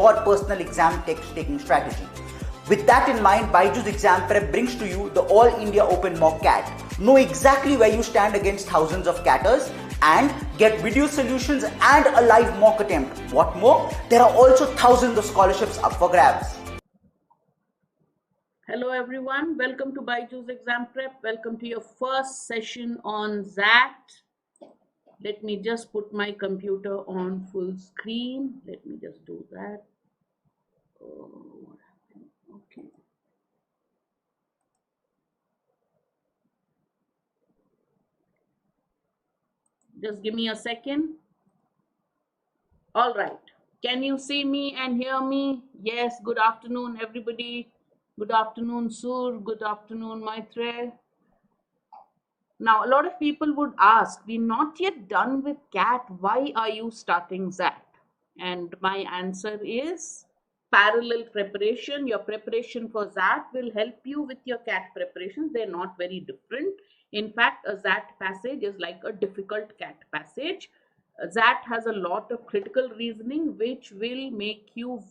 your personal exam taking strategy. With that in mind, BYJU'S Exam Prep brings to you the All India Open Mock CAT. Know exactly where you stand against thousands of CATers and get video solutions and a live mock attempt. What more? There are also thousands of scholarships up for grabs. Hello everyone, welcome to BYJU'S Exam Prep. Welcome to your first session on XAT. Let me just put my computer on full screen. Let me just do that. Oh, okay. Just give me a second. All right. Can you see me and hear me? Yes. Good afternoon, everybody. Good afternoon, Sur. Good afternoon, Maitre. Now, a lot of people would ask, we're not yet done with CAT. Why are you starting XAT? And my answer is parallel preparation. Your preparation for XAT will help you with your CAT preparations. They're not very different. In fact, a XAT passage is like a difficult CAT passage. XAT has a lot of critical reasoning, which will make you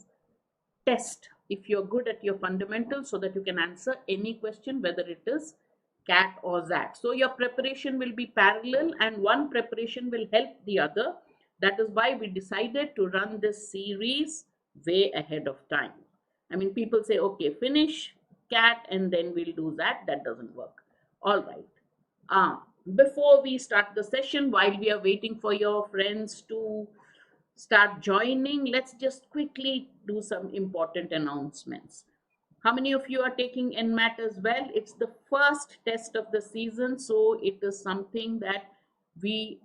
test if you're good at your fundamentals so that you can answer any question, whether it is CAT or XAT. So your preparation will be parallel and one preparation will help the other. That is why we decided to run this series way ahead of time. I mean, people say, okay, finish CAT and then we'll do XAT. That doesn't work. All right. Before we start the session, while we are waiting for your friends to start joining, let's just quickly do some important announcements. How many of you are taking NMAT as well? It's the first test of the season, so it is something that we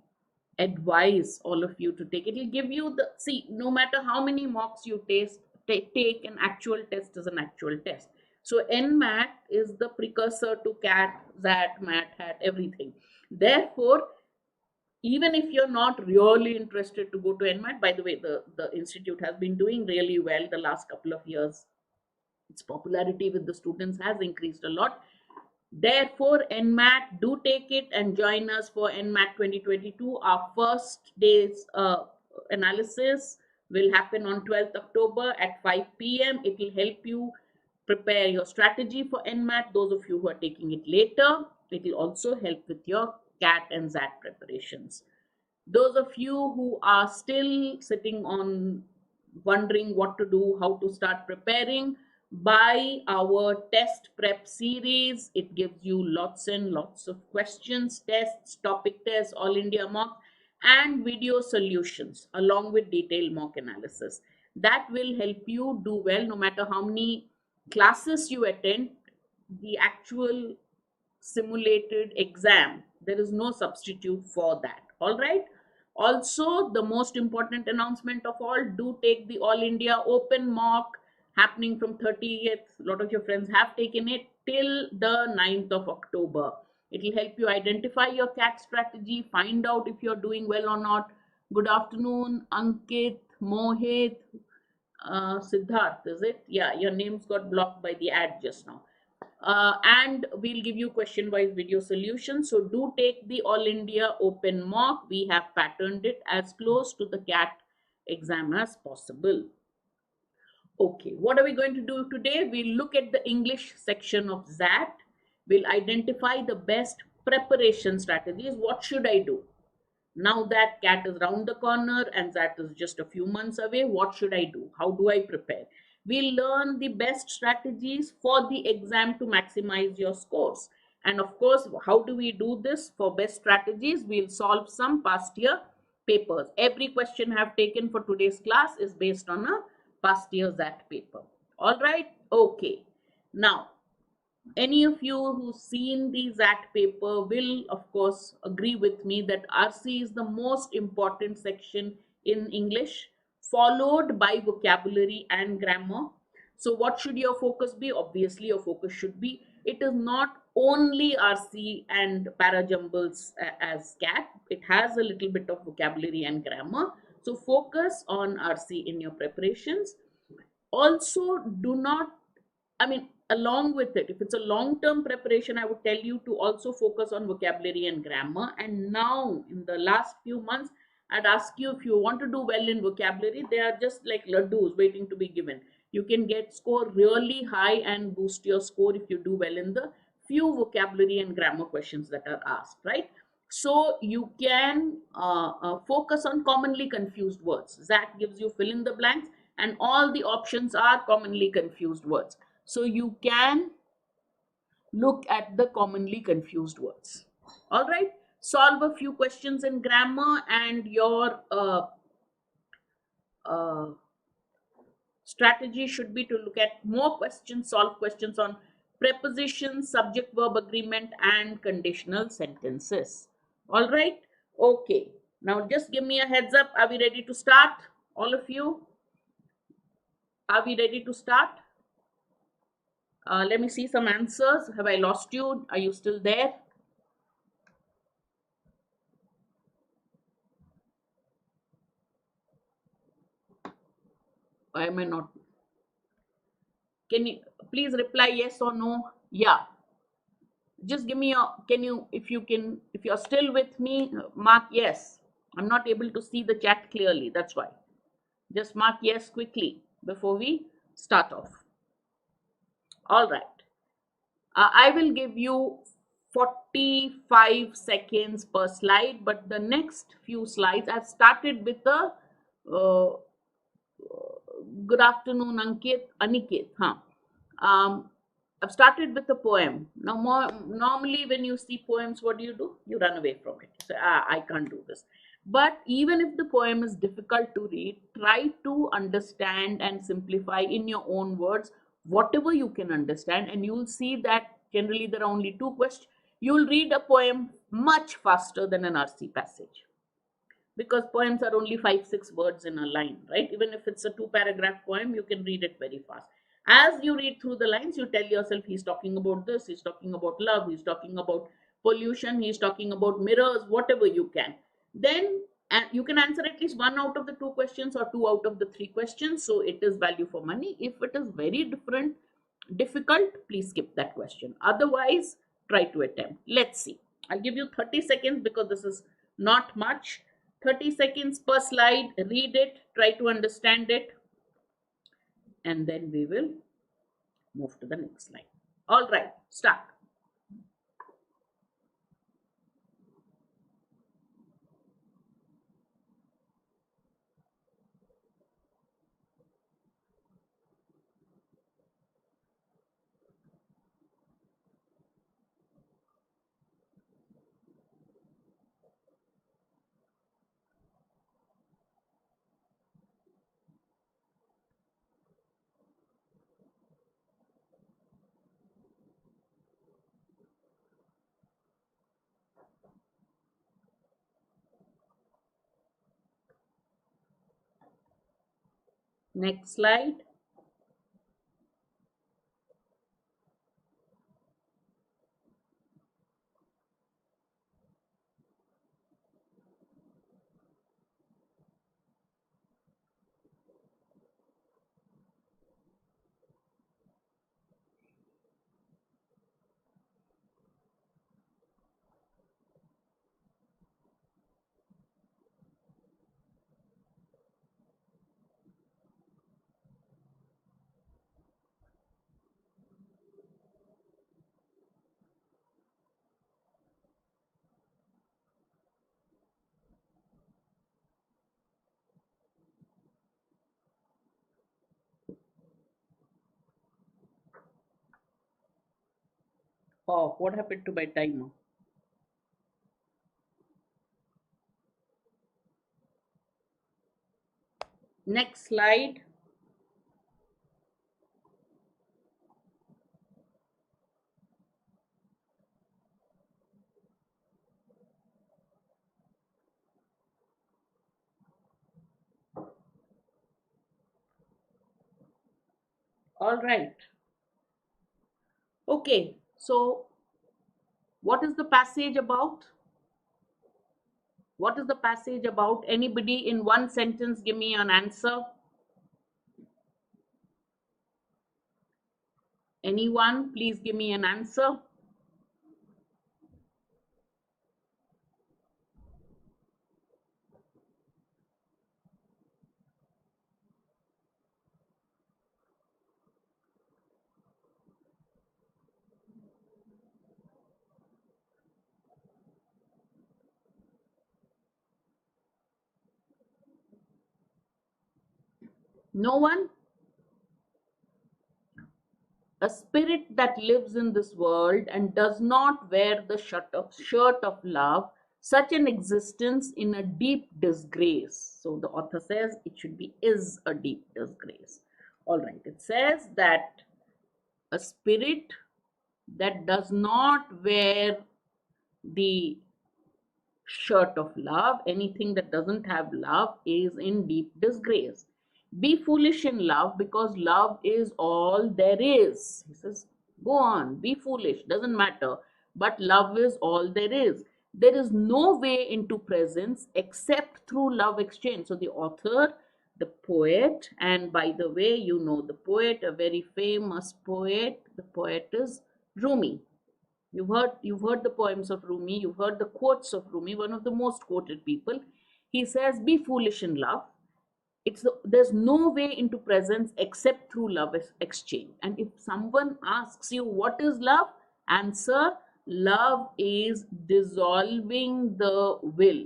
advise all of you to take. It will give you the, see, no matter how many mocks you take, an actual test is an actual test. So NMAT is the precursor to CAT, XAT, MAT, HAT, everything. Therefore, even if you're not really interested to go to NMAT, by the way, the institute has been doing really well the last couple of years. Its popularity with the students has increased a lot. Therefore, NMAT, do take it and join us for NMAT 2022. Our first day's analysis will happen on 12th October at 5 p.m. It will help you prepare your strategy for NMAT. Those of you who are taking it later, it will also help with your CAT and XAT preparations. Those of you who are still sitting on wondering what to do, how to start preparing, buy our test prep series. It gives you lots and lots of questions, tests, topic tests, all India mock, and video solutions along with detailed mock analysis. That will help you do well no matter how many classes you attend. The actual simulated exam, there is no substitute for that. All right. Also, the most important announcement of all, do take the All India Open mock happening from 30th. A lot of your friends have taken it till the 9th of October. It will help you identify your CAT strategy, find out if you're doing well or not. Good afternoon, Ankit, Mohit, Siddharth, is it? Yeah, your names got blocked by the ad just now. And we'll give you question-wise video solutions. So do take the All India Open mock. We have patterned it as close to the CAT exam as possible. Okay, what are we going to do today? We'll look at the English section of XAT. We'll identify the best preparation strategies. What should I do? Now that CAT is round the corner and XAT is just a few months away, what should I do? How do I prepare? We'll learn the best strategies for the exam to maximize your scores. And of course, how do we do this? For best strategies, we'll solve some past year papers. Every question I have taken for today's class is based on a past year XAT paper. All right. Okay. Now, any of you who've seen the XAT paper will, of course, agree with me that RC is the most important section in English, followed by vocabulary and grammar. So what should your focus be? Obviously, your focus should be, it is not only RC and parajumbles as CAT. It has a little bit of vocabulary and grammar. So focus on RC in your preparations. Also, do not, I mean, along with it, if it's a long-term preparation, I would tell you to also focus on vocabulary and grammar. And now, in the last few months, I'd ask you, if you want to do well in vocabulary, they are just like laddus waiting to be given. You can get score really high and boost your score if you do well in the few vocabulary and grammar questions that are asked, right? So you can focus on commonly confused words. Zach gives you fill in the blanks, and all the options are commonly confused words. So you can look at the commonly confused words. All right, solve a few questions in grammar, and your uh, strategy should be to look at more questions, solve questions on prepositions, subject verb agreement, and conditional sentences. All right, okay. Now just give me a heads up. Are we ready to start? All of you, are we ready to start? Let me see some answers. Have I lost you? Are you still there? Why am I not? Can you please reply yes or no? Yeah. Just give me a, can you, if you can, if you're still with me, mark yes. I'm not able to see the chat clearly. That's why. Just mark yes quickly before we start off. All right. I will give you 45 seconds per slide, but the next few slides, I've started with the good afternoon, Aniket. Huh? I've started with a poem. Now, normally when you see poems, what do? You run away from it. You say, I can't do this. But even if the poem is difficult to read, try to understand and simplify in your own words whatever you can understand, and you'll see that generally there are only two questions. You'll read a poem much faster than an RC passage, because poems are only 5-6 words in a line, right? Even if it's a 2-paragraph poem, you can read it very fast. As you read through the lines, you tell yourself, he's talking about this, he's talking about love, he's talking about pollution, he's talking about mirrors, whatever you can. Then you can answer at least one out of the two questions or two out of the three questions, so it is value for money. If it is very difficult, please skip that question. Otherwise, try to attempt. Let's see. I'll give you 30 seconds because this is not much. 30 seconds per slide. Read it, try to understand it, and then we will move to the next slide. All right, start. Next slide. Oh, what happened to my timer? Next slide. All right. Okay, so what is the passage about? What is the passage about? Anybody in one sentence give me an answer? Anyone, please give me an answer. No one? A spirit that lives in this world and does not wear the shirt of love, such an existence in a deep disgrace. So the author says it should be is a deep disgrace. All right, it says that a spirit that does not wear the shirt of love, anything that doesn't have love, is in deep disgrace. Be foolish in love because love is all there is. He says, go on, be foolish, doesn't matter, but love is all there is. There is no way into presence except through love exchange. So the author, the poet, and by the way, you know the poet, a very famous poet, the poet is Rumi. You've heard the poems of Rumi, you've heard the quotes of Rumi, one of the most quoted people. He says, be foolish in love. There's no way into presence except through love exchange. And if someone asks you what is love, answer, love is dissolving the will.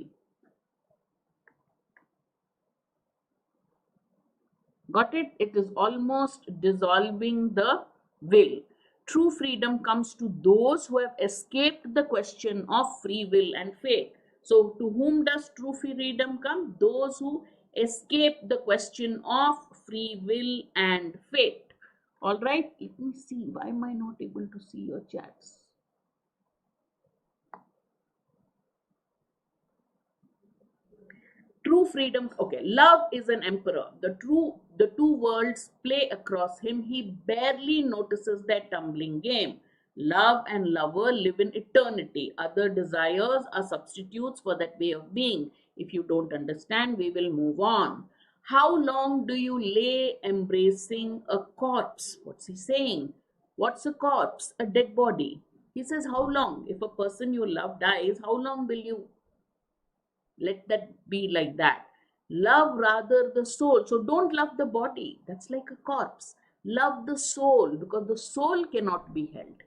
Got it? It is almost dissolving the will. True freedom comes to those who have escaped the question of free will and fate. So, to whom does true freedom come? Those who escape the question of free will and fate. All right, let me see. Why am I not able to see your chats? True freedom. Okay, love is an emperor. The two worlds play across him. He barely notices their tumbling game. Love and lover live in eternity. Other desires are substitutes for that way of being. If you don't understand, we will move on. How long do you lay embracing a corpse? What's he saying? What's a corpse? A dead body. He says, how long? If a person you love dies, how long will you let that be like that? Love rather the soul. So don't love the body, that's like a corpse. Love the soul, because the soul cannot be held.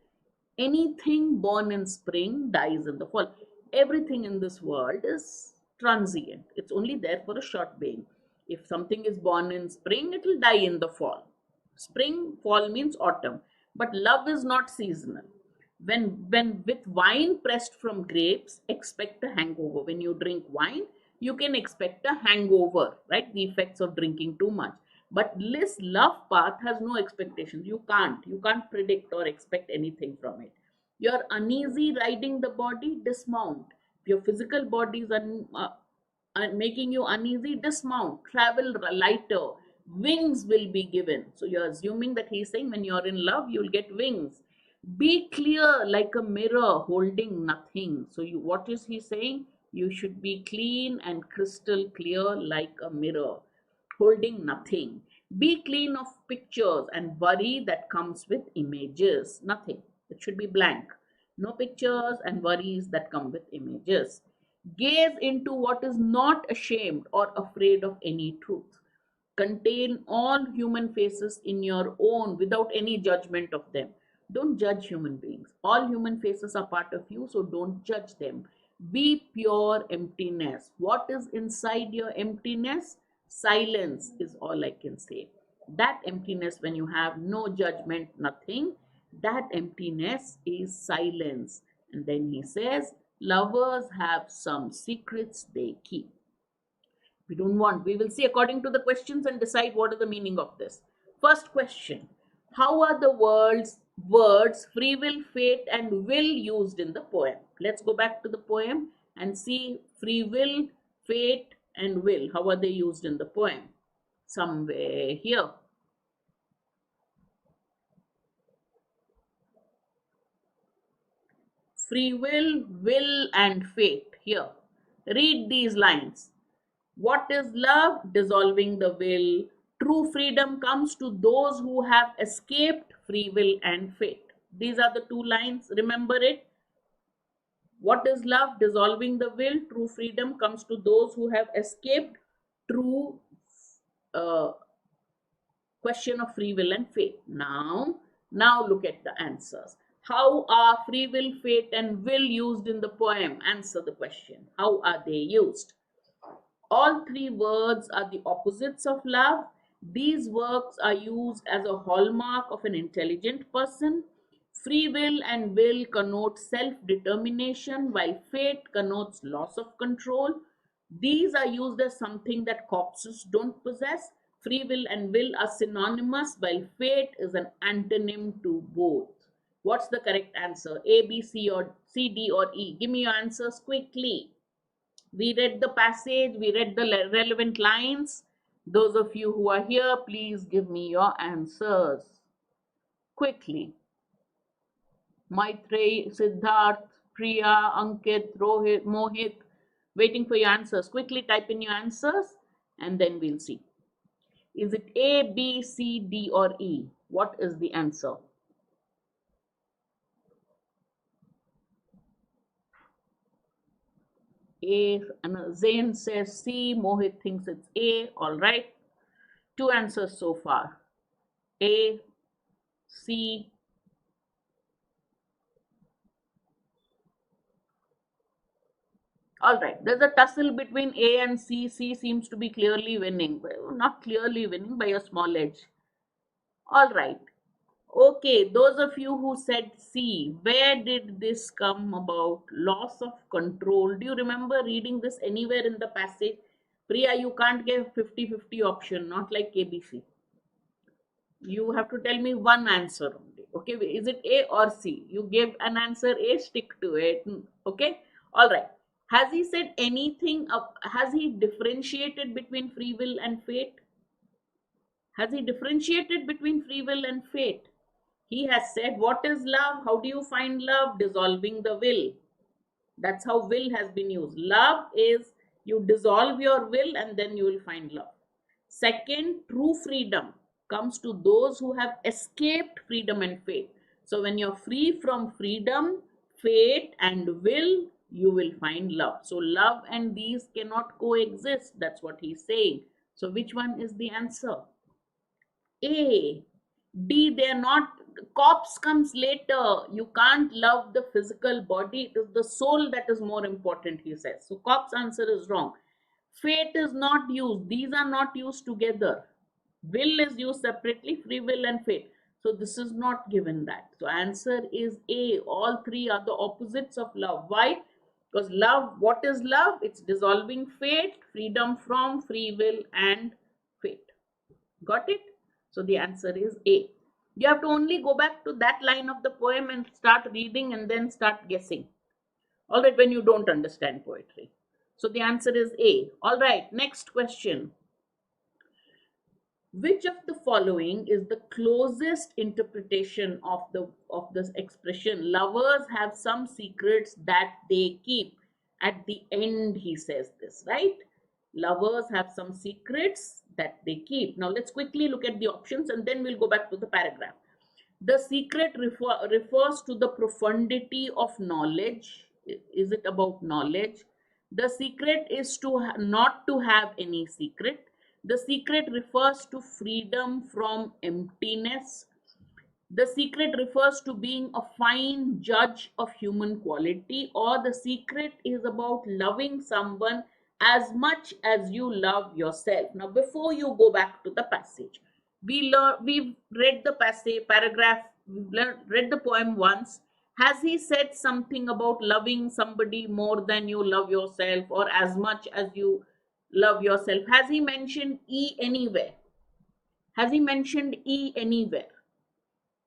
Anything born in spring dies in the fall. Everything in this world is transient, it's only there for a short being. If something is born in spring, it will die in the fall. Spring, fall means autumn. But love is not seasonal. When with wine pressed from grapes, expect a hangover. When you drink wine, you can expect a hangover, right? The effects of drinking too much. But this love path has no expectations. You can't predict or expect anything from it. You're uneasy riding the body, dismount. If your physical body is making you uneasy, dismount, travel lighter, wings will be given. So you're assuming that he's saying when you're in love, you'll get wings. Be clear like a mirror holding nothing. So what is he saying? You should be clean and crystal clear like a mirror holding nothing. Be clean of pictures and worry that comes with images. Nothing. It should be blank. No pictures and worries that come with images. Gaze into what is not ashamed or afraid of any truth. Contain all human faces in your own without any judgment of them. Don't judge human beings. All human faces are part of you, so don't judge them. Be pure emptiness. What is inside your emptiness? Silence is all I can say. That emptiness, when you have no judgment, nothing, that emptiness is silence. And then he says, lovers have some secrets they keep. We don't want. We will see according to the questions and decide what is the meaning of this. First question: how are the words free will, fate, and will used in the poem? Let's go back to the poem and see free will, fate, and will. How are they used in the poem? Somewhere here. Free will, and fate. Here. Read these lines. What is love? Dissolving the will. True freedom comes to those who have escaped free will and fate. These are the two lines. Remember it. What is love? Dissolving the will. True freedom comes to those who have escaped true question of free will and fate. Now look at the answers. How are free will, fate, and will used in the poem? Answer the question. How are they used? All three words are the opposites of love. These works are used as a hallmark of an intelligent person. Free will and will connote self determination, while fate connotes loss of control. These are used as something that corpses don't possess. Free will and will are synonymous, while fate is an antonym to both. What's the correct answer? A, B, C, or C, D, or E? Give me your answers quickly. We read the passage, we read the relevant lines. Those of you who are here, please give me your answers quickly. Maitreyi, Siddharth, Priya, Ankit, Rohit, Mohit, waiting for your answers. Quickly type in your answers and then we'll see. Is it A, B, C, D, or E? What is the answer? A, and Zain says C, Mohit thinks it's A. All right. Two answers so far. A, C. All right. There's a tussle between A and C. C seems to be clearly winning. Well, not clearly winning by a small edge. All right. Okay, those of you who said C, where did this come about? Loss of control. Do you remember reading this anywhere in the passage? Priya, you can't give 50-50 option, not like KBC. You have to tell me one answer only. Okay, is it A or C? You give an answer A, stick to it. Okay, all right. Has he said anything? Has he differentiated between free will and fate? Has he differentiated between free will and fate? He has said, what is love? How do you find love? Dissolving the will. That's how will has been used. Love is you dissolve your will and then you will find love. Second, true freedom comes to those who have escaped freedom and fate. So when you're free from freedom, fate, and will, you will find love. So love and these cannot coexist. That's what he's saying. So which one is the answer? A. D, they're not. Corpse comes later. You can't love the physical body. It is the soul that is more important, he says. So corpse answer is wrong. Fate is not used. These are not used together. Will is used separately, free will and fate. So this is not given that. So answer is A. All three are the opposites of love. Why? Because love, what is love? It's dissolving fate, freedom from free will and fate. Got it? So the answer is A. You have to only go back to that line of the poem and start reading and then start guessing. All right, when you don't understand poetry. So the answer is A. All right, next question. Which of the following is the closest interpretation of this expression? Lovers have some secrets that they keep. At the end, he says this, right? Lovers have some secrets that they keep. Now let's quickly look at the options and then we'll go back to the paragraph. The secret refers to the profundity of knowledge. Is it about knowledge? The secret is not to have any secret. The secret refers to freedom from emptiness. The secret refers to being a fine judge of human quality, or the secret is about loving someone as much as you love yourself. Now, before you go back to the passage, we've read the passage, paragraph, read the poem once. Has he said something about loving somebody more than you love yourself or as much as you love yourself? Has he mentioned E anywhere? Has he mentioned E anywhere?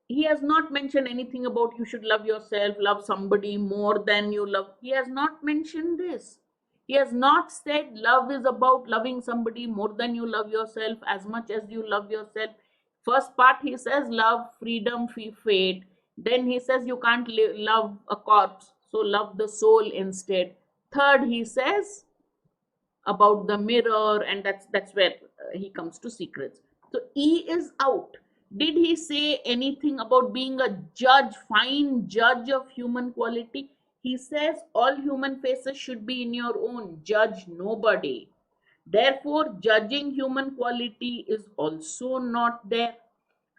He has not mentioned anything about you should love yourself, love somebody more than you love. He has not mentioned this. He has not said love is about loving somebody more than you love yourself, as much as you love yourself. First part he says love, freedom, fate. Then he says you can't love a corpse, so love the soul instead. Third he says about the mirror, and that's where he comes to secrets. So E is out. Did he say anything about being a judge, fine judge of human quality? He says all human faces should be in your own. Judge nobody. Therefore, judging human quality is also not there.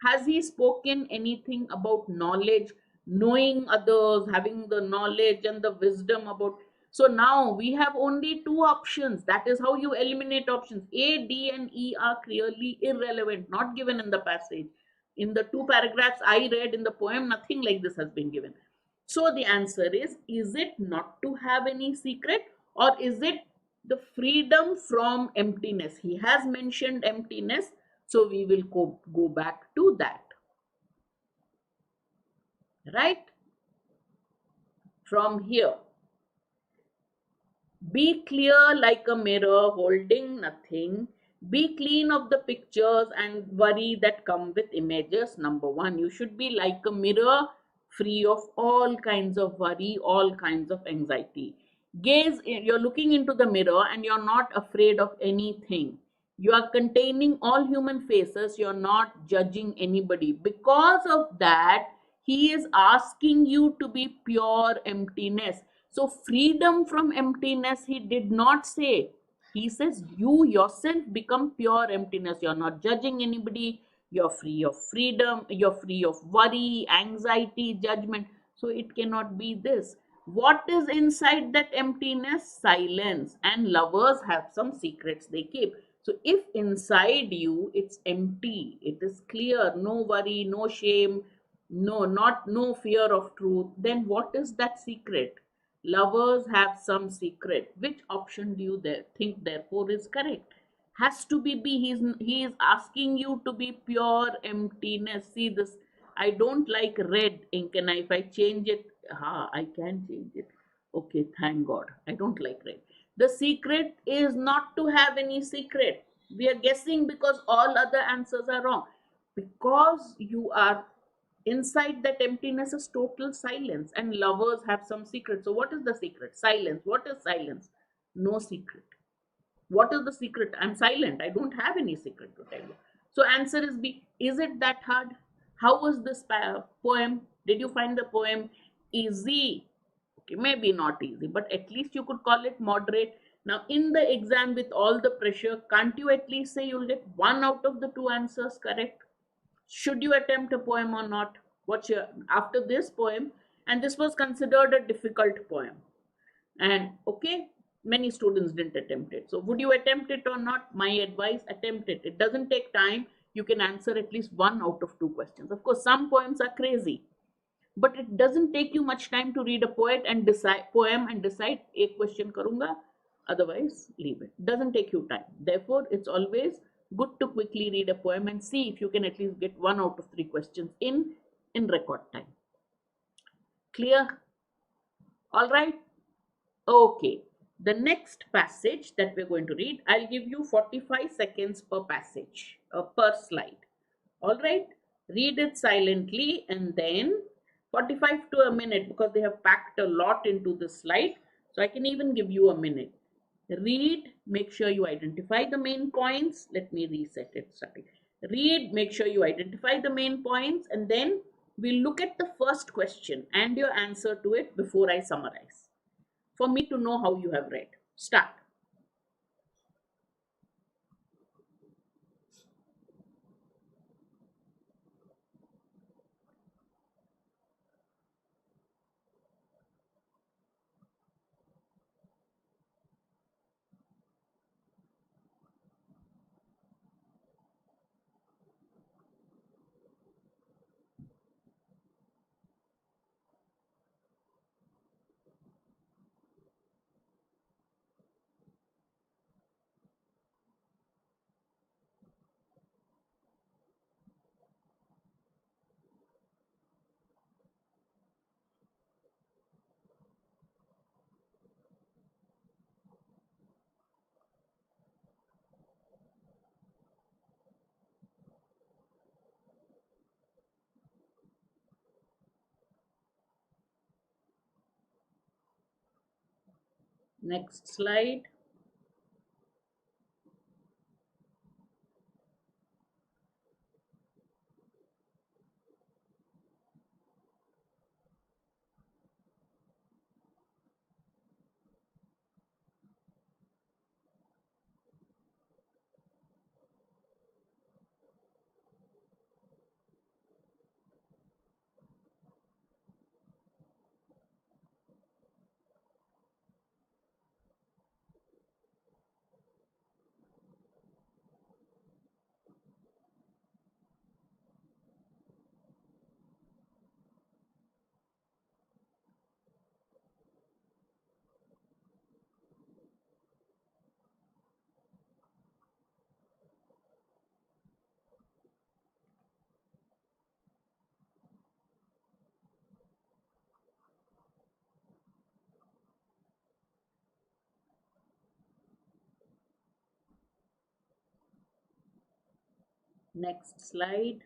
Has he spoken anything about knowledge, knowing others, having the knowledge and the wisdom about? So now we have only two options. That is how you eliminate options. A, D, and E are clearly irrelevant, not given in the passage. In the two paragraphs I read in the poem, nothing like this has been given. So the answer is it not to have any secret, or is it the freedom from emptiness? He has mentioned emptiness, so we will go back to that. Right? From here. Be clear like a mirror, holding nothing. Be clean of the pictures and worry that come with images. Number one, you should be like a mirror, free of all kinds of worry, all kinds of anxiety. You're looking into the mirror and you're not afraid of anything. You are containing all human faces, you're not judging anybody. Because of that, he is asking you to be pure emptiness. So, freedom from emptiness, he did not say. He says, you yourself become pure emptiness. You're not judging anybody. You're free of freedom. You're free of worry, anxiety, judgment. So, it cannot be this. What is inside that emptiness? Silence. And lovers have some secrets they keep. So, if inside you it's empty, it is clear, no worry, no shame, no fear of truth, then what is that secret? Lovers have some secret. Which option do you think therefore is correct? Has to be B. He is asking you to be pure emptiness. See this. I don't like red ink, and if I change it, I can change it. Okay, thank God. I don't like red. The secret is not to have any secret. We are guessing because all other answers are wrong. Because you are inside that emptiness is total silence, and lovers have some secret. So what is the secret? Silence. What is silence? No secret. What is the secret? I'm silent. I don't have any secret to tell you. So answer is B. Is it that hard? How was this poem? Did you find the poem easy? Okay, maybe not easy, but at least you could call it moderate. Now in the exam with all the pressure, can't you at least say you'll get one out of the two answers correct? Should you attempt a poem or not? What's your after this poem? And this was considered a difficult poem. And okay, many students didn't attempt it. So would you attempt it or not? My advice, attempt it. It doesn't take time. You can answer at least one out of two questions. Of course, some poems are crazy, but it doesn't take you much time to read a poem and decide a question karunga, otherwise leave it. Doesn't take you time. Therefore, it's always good to quickly read a poem and see if you can at least get one out of three questions in record time. Clear? All right. Okay. The next passage that we're going to read, I'll give you 45 seconds per passage, per slide. All right. Read it silently and then 45 to a minute, because they have packed a lot into this slide. So I can even give you a minute. Read, make sure you identify the main points. Let me reset it. Sorry. Read, make sure you identify the main points, and then we'll look at the first question and your answer to it before I summarize, for me to know how you have read. Start. Next slide. Next slide.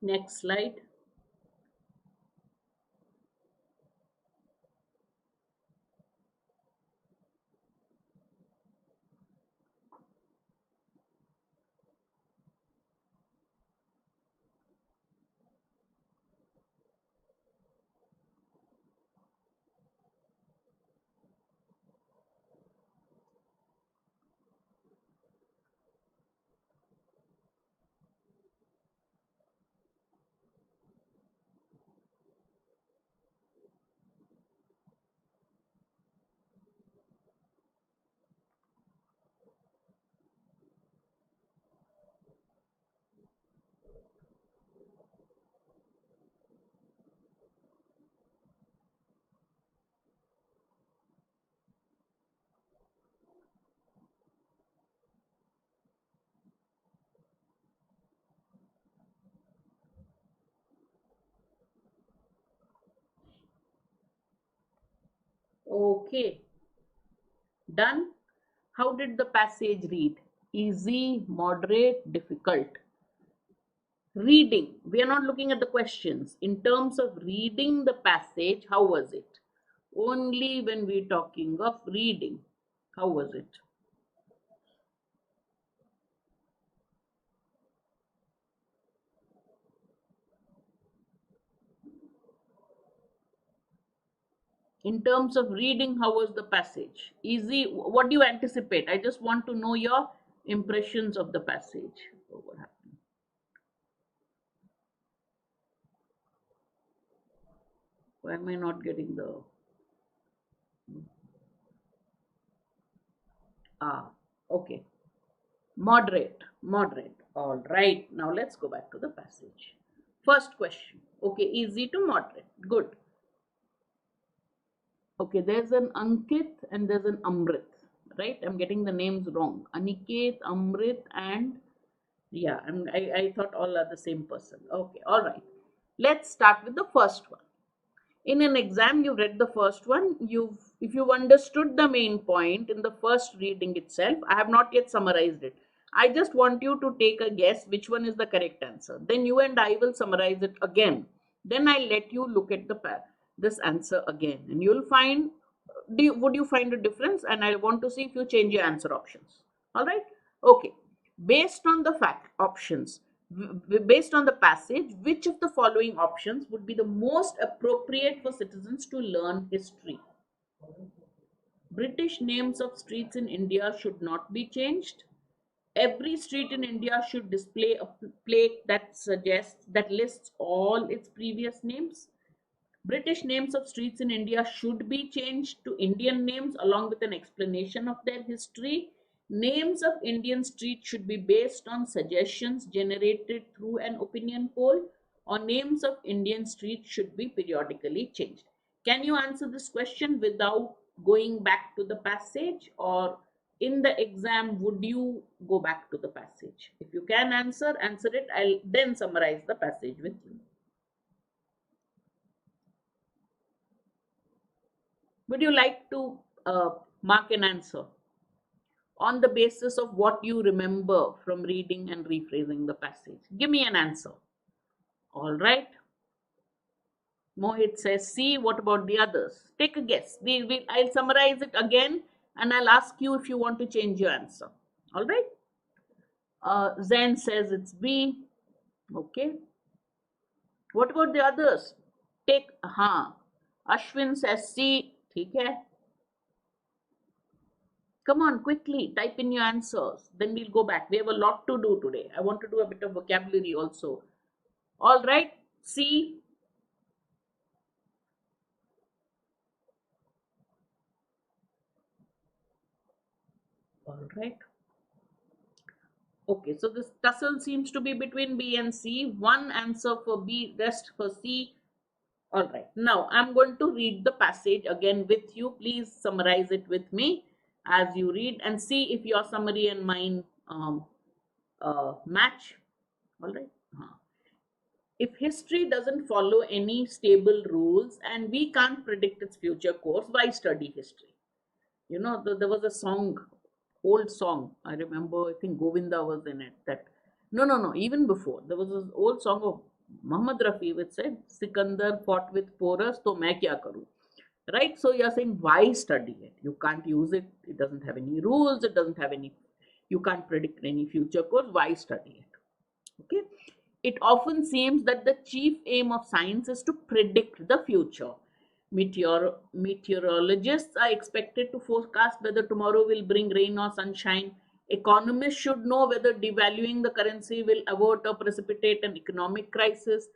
Next slide. Okay, done. How did the passage read? Easy, moderate, difficult? Reading. We are not looking at the questions. In terms of reading the passage, how was it? Only when we're talking of reading. How was it? In terms of reading, how was the passage? Easy. What do you anticipate? I just want to know your impressions of the passage. Oh, what happened? Why am I not getting the... Okay. Moderate, moderate. All right. Now let's go back to the passage. First question. Okay, easy to moderate. Good. Okay, there's an Ankit and there's an Amrit, right? I'm getting the names wrong. Aniket, Amrit, and yeah, I thought all are the same person. Okay, all right. Let's start with the first one. In an exam, you read the first one. If you've understood the main point in the first reading itself, I have not yet summarized it. I just want you to take a guess which one is the correct answer. Then you and I will summarize it again. Then I'll let you look at this answer again, and you'll find. Would you find a difference? And I want to see if you change your answer options. All right. Okay. Based on the fact options, based on the passage, which of the following options would be the most appropriate for citizens to learn history? British names of streets in India should not be changed. Every street in India should display a plaque that lists all its previous names. British names of streets in India should be changed to Indian names along with an explanation of their history. Names of Indian streets should be based on suggestions generated through an opinion poll, or names of Indian streets should be periodically changed. Can you answer this question without going back to the passage, or in the exam would you go back to the passage? If you can answer it. I'll then summarize the passage with you. Would you like to mark an answer on the basis of what you remember from reading and rephrasing the passage? Give me an answer. All right. Mohit says C. What about the others? Take a guess. I'll summarize it again. and I'll ask you if you want to change your answer. All right. Zen says it's B. Okay. What about the others? Take, Ashwin says C. Okay. Come on, quickly type in your answers. Then we'll go back. We have a lot to do today. I want to do a bit of vocabulary also. All right. C. All right. Okay, so this tussle seems to be between B and C. One answer for B, rest for C. All right. Now I'm going to read the passage again with you. Please summarize it with me as you read and see if your summary and mine match. All right. If history doesn't follow any stable rules and we can't predict its future course, why study history? You know, there was a song, old song. I remember, I think Govinda was in it. That no, even before there was an old song of Muhammad Rafi which said, "Sikandar fought with Porus, to main kya karu?" Right? So you're saying, why study it? You can't use it. It doesn't have any rules. It doesn't have any. You can't predict any future course. Why study it? Okay. It often seems that the chief aim of science is to predict the future. Meteorologists are expected to forecast whether tomorrow will bring rain or sunshine. Economists should know whether devaluing the currency will avert or precipitate an economic crisis.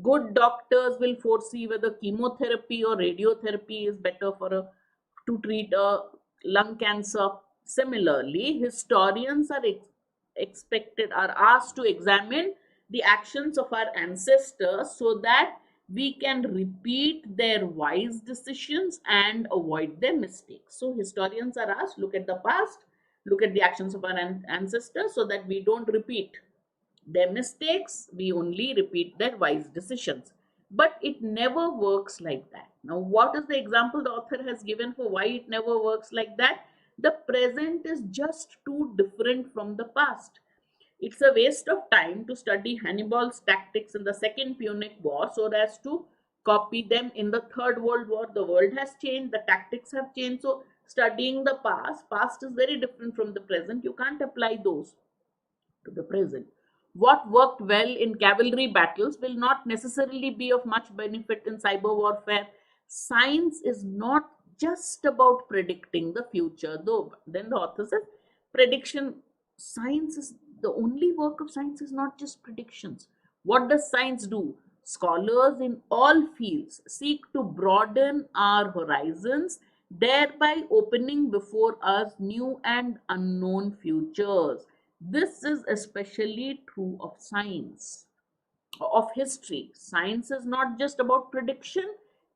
Good doctors will foresee whether chemotherapy or radiotherapy is better to treat a lung cancer. Similarly, historians are asked to examine the actions of our ancestors so that we can repeat their wise decisions and avoid their mistakes. So historians are asked, look at the past, look at the actions of our ancestors so that we don't repeat their mistakes, we only repeat their wise decisions. But it never works like that. Now, what is the example the author has given for why it never works like that? The present is just too different from the past. It's a waste of time to study Hannibal's tactics in the Second Punic War so as to copy them in the Third World War. The world has changed, the tactics have changed. So, studying the past is very different from the present. You can't apply those to the present. What worked well in cavalry battles will not necessarily be of much benefit in cyber warfare. Science is not just about predicting the future, though. Then the author says, prediction, science is the only work of science is not just predictions. What does science do? Scholars in all fields seek to broaden our horizons, thereby opening before us new and unknown futures. This is especially true of science, of history. Science is not just about prediction.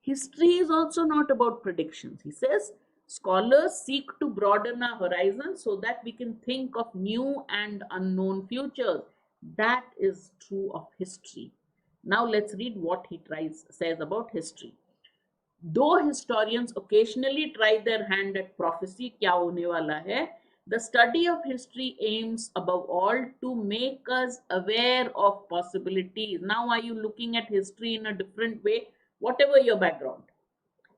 History is also not about predictions. He says, scholars seek to broaden our horizons so that we can think of new and unknown futures. That is true of history. Now let's read what he says about history. Though historians occasionally try their hand at prophecy, kya hone wala hai, the study of history aims above all to make us aware of possibilities. Now, are you looking at history in a different way? Whatever your background,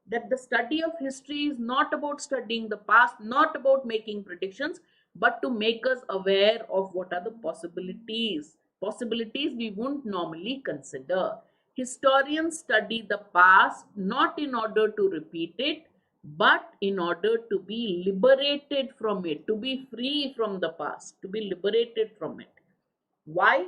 that the study of history is not about studying the past, not about making predictions, but to make us aware of what are the possibilities we wouldn't normally consider. Historians study the past not in order to repeat it, but in order to be liberated from it, to be free from the past, to be liberated from it. Why?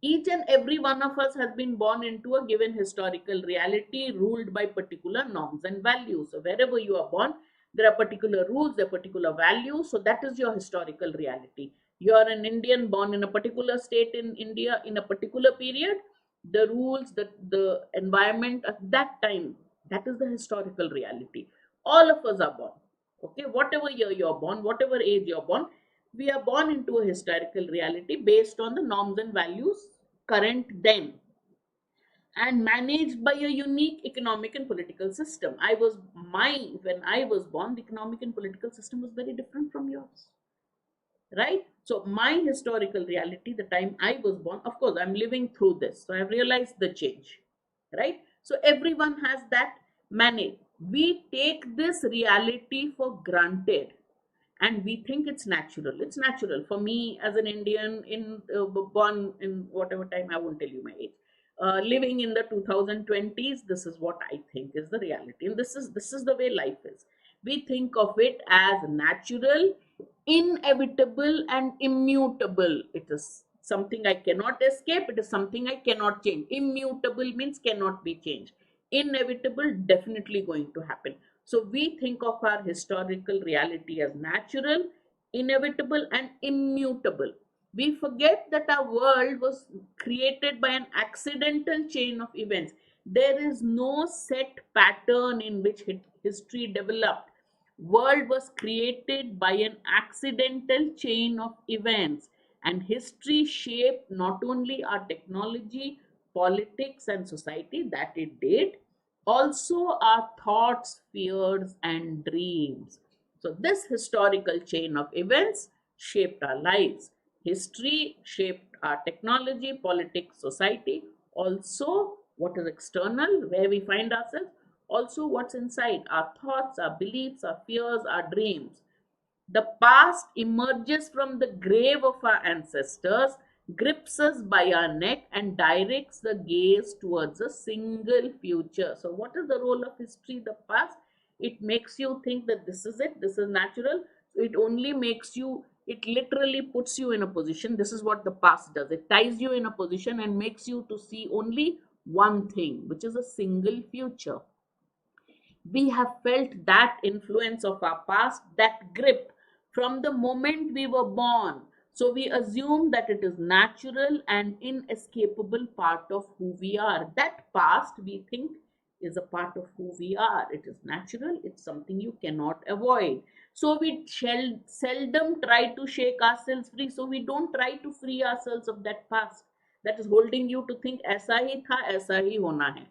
Each and every one of us has been born into a given historical reality ruled by particular norms and values. So wherever you are born, there are particular rules, there are particular values. So that is your historical reality. You are an Indian born in a particular state in India in a particular period. The rules, the environment at that time, that is the historical reality. All of us are born. Okay, whatever year you're born, whatever age you're born, we are born into a historical reality based on the norms and values current then and managed by a unique economic and political system. When I was born, the economic and political system was very different from yours, right? So my historical reality, the time I was born, of course, I'm living through this. So I've realized the change, right? So everyone has that managed. We take this reality for granted. and we think it's natural. It's natural for me as an Indian, born in whatever time, I won't tell you my age, living in the 2020s. This is what I think is the reality, and this is the way life is. We think of it as natural, inevitable, and immutable. It is something I cannot escape. It is something I cannot change. Immutable means cannot be changed. Inevitable, definitely going to happen. So we think of our historical reality as natural, inevitable, and immutable. We forget that our world was created by an accidental chain of events. There is no set pattern in which history developed. World was created by an accidental chain of events, and history shaped not only our technology, politics, and society, that it did, also our thoughts, fears, and dreams. So, this historical chain of events shaped our lives. History shaped our technology, politics, society, also what is external, where we find ourselves, also what's inside, our thoughts, our beliefs, our fears, our dreams. The past emerges from the grave of our ancestors, grips us by our neck, and directs the gaze towards a single future. So, what is the role of history? The past, it makes you think that this is it, this is natural. So it only makes you, it literally puts you in a position. This is what the past does. It ties you in a position and makes you to see only one thing, which is a single future. We have felt that influence of our past, that grip from the moment we were born. So we assume that it is natural and inescapable part of who we are. That past, we think, is a part of who we are. It is natural, it's something you cannot avoid. So we shall seldom try to shake ourselves free. So we don't try to free ourselves of that past that is holding you to think aisa hi tha, aisa hi hona hai.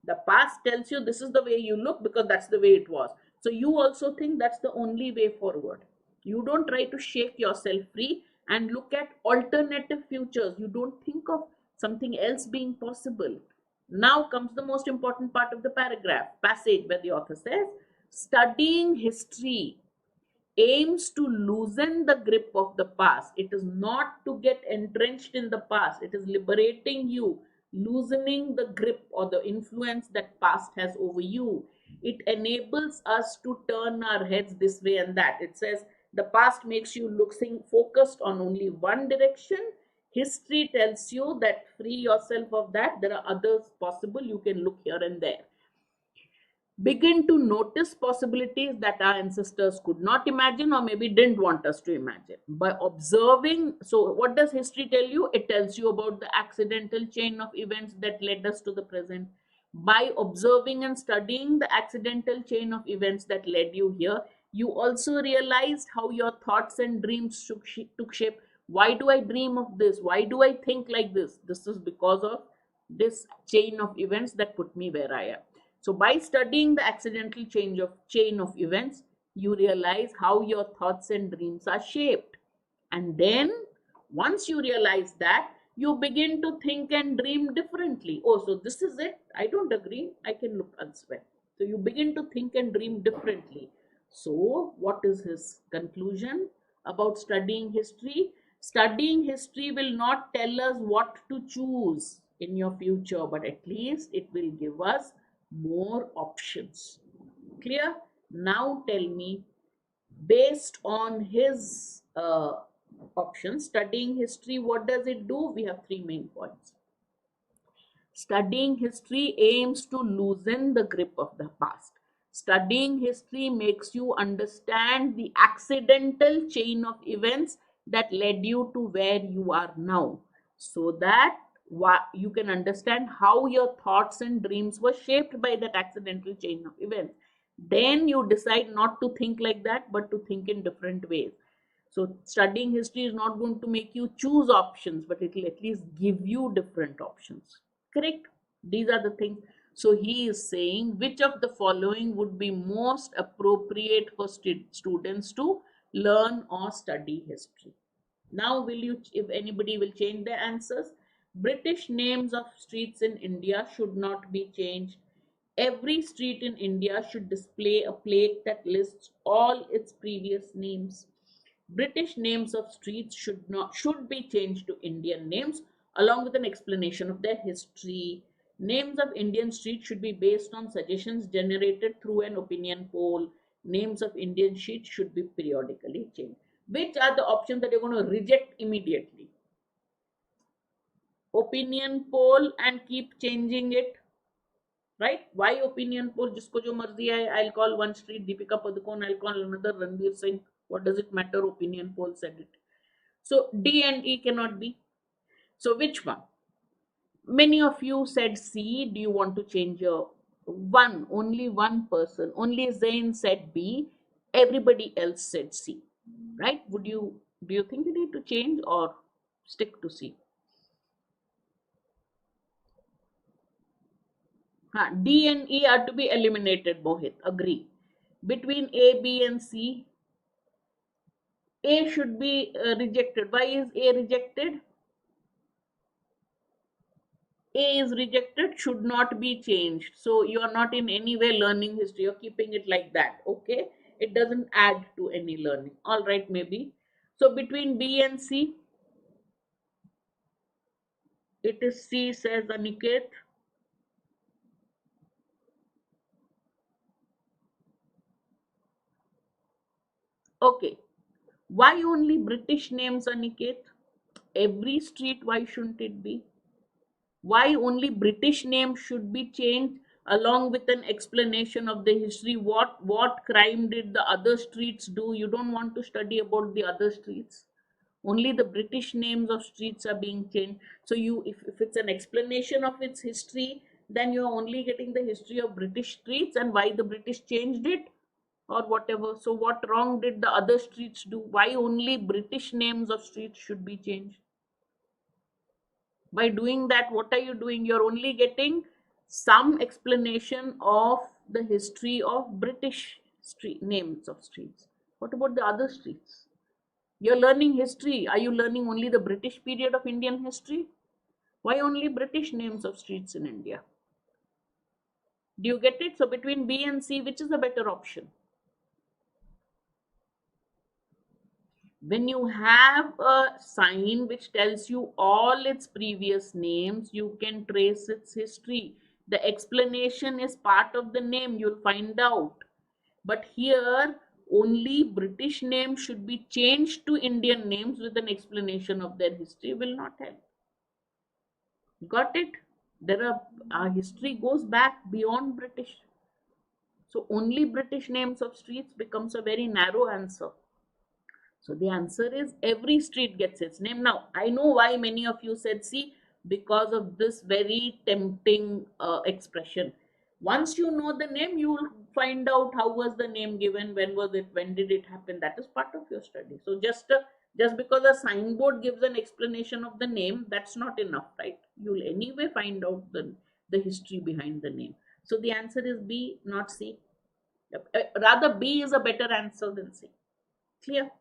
The past tells you this is the way you look because that's the way it was. So you also think that's the only way forward. You don't try to shake yourself free and look at alternative futures. You don't think of something else being possible. Now comes the most important part of the paragraph, passage, where the author says, studying history aims to loosen the grip of the past. It is not to get entrenched in the past. It is liberating you, loosening the grip or the influence that past has over you. It enables us to turn our heads this way and that. It says the past makes you looking focused on only one direction. History tells you that free yourself of that. There are others possible. You can look here and there. Begin to notice possibilities that our ancestors could not imagine or maybe didn't want us to imagine by observing. So what does history tell you? It tells you about the accidental chain of events that led us to the present. By observing and studying the accidental chain of events that led you here, you also realized how your thoughts and dreams took shape. Why do I dream of this? Why do I think like this? This is because of this chain of events that put me where I am. So by studying the accidental chain of events, you realize how your thoughts and dreams are shaped. And then once you realize that, you begin to think and dream differently. Oh, so this is it. I don't agree. I can look elsewhere. So you begin to think and dream differently. So what is his conclusion about studying history? Studying history will not tell us what to choose in your future, but at least it will give us more options. Clear? Now tell me, based on his options, studying history, what does it do? We have three main points. Studying history aims to loosen the grip of the past. Studying history makes you understand the accidental chain of events that led you to where you are now, so that you can understand how your thoughts and dreams were shaped by that accidental chain of events. Then you decide not to think like that, but to think in different ways. So studying history is not going to make you choose options, but it will at least give you different options. Correct? These are the things. So he is saying which of the following would be most appropriate for students to learn or study history. Now will you, if anybody will change their answers, British names of streets in India should not be changed. Every street in India should display a plate that lists all its previous names. British names of streets should be changed to Indian names along with an explanation of their history. Names of Indian streets should be based on suggestions generated through an opinion poll. Names of Indian streets should be periodically changed. Which are the options that you're going to reject immediately? Opinion poll and keep changing it, right? Why opinion poll? Jisko jo marzi hai, I'll call one street Deepika Padukone, I'll call another Ranveer Singh. What does it matter? Opinion poll said it. So D and E cannot be. So which one? Many of you said C. Do you want to change your one? Only one person, only Zain said B. Everybody else said C. Right? Do you think you need to change or stick to C? D and E are to be eliminated, Mohit. Agree. Between A, B, and C, A should be rejected. Why is A rejected? A is rejected, should not be changed. So you are not in any way learning history. You're keeping it like that. Okay. It doesn't add to any learning. All right, maybe. So between B and C, it is C, says Aniket. Okay. Why only British names, Aniket? Every street, why shouldn't it be? Why only British names should be changed along with an explanation of the history? What crime did the other streets do? You don't want to study about the other streets. Only the British names of streets are being changed. So if it's an explanation of its history, then you're only getting the history of British streets and why the British changed it or whatever. So what wrong did the other streets do? Why only British names of streets should be changed? By doing that, what are you doing? You're only getting some explanation of the history of British street names of streets. What about the other streets? You're learning history. Are you learning only the British period of Indian history? Why only British names of streets in India? Do you get it? So between B and C, which is the better option? When you have a sign which tells you all its previous names, you can trace its history. The explanation is part of the name, you'll find out. But here, only British names should be changed to Indian names with an explanation of their history will not help. Got it? Our history goes back beyond British. So only British names of streets becomes a very narrow answer. So the answer is every street gets its name. Now, I know why many of you said C, because of this very tempting expression. Once you know the name, you will find out how was the name given, when was it, when did it happen. That is part of your study. So just because a signboard gives an explanation of the name, that's not enough, right? You'll anyway find out the history behind the name. So the answer is B, not C. Rather, B is a better answer than C. Clear?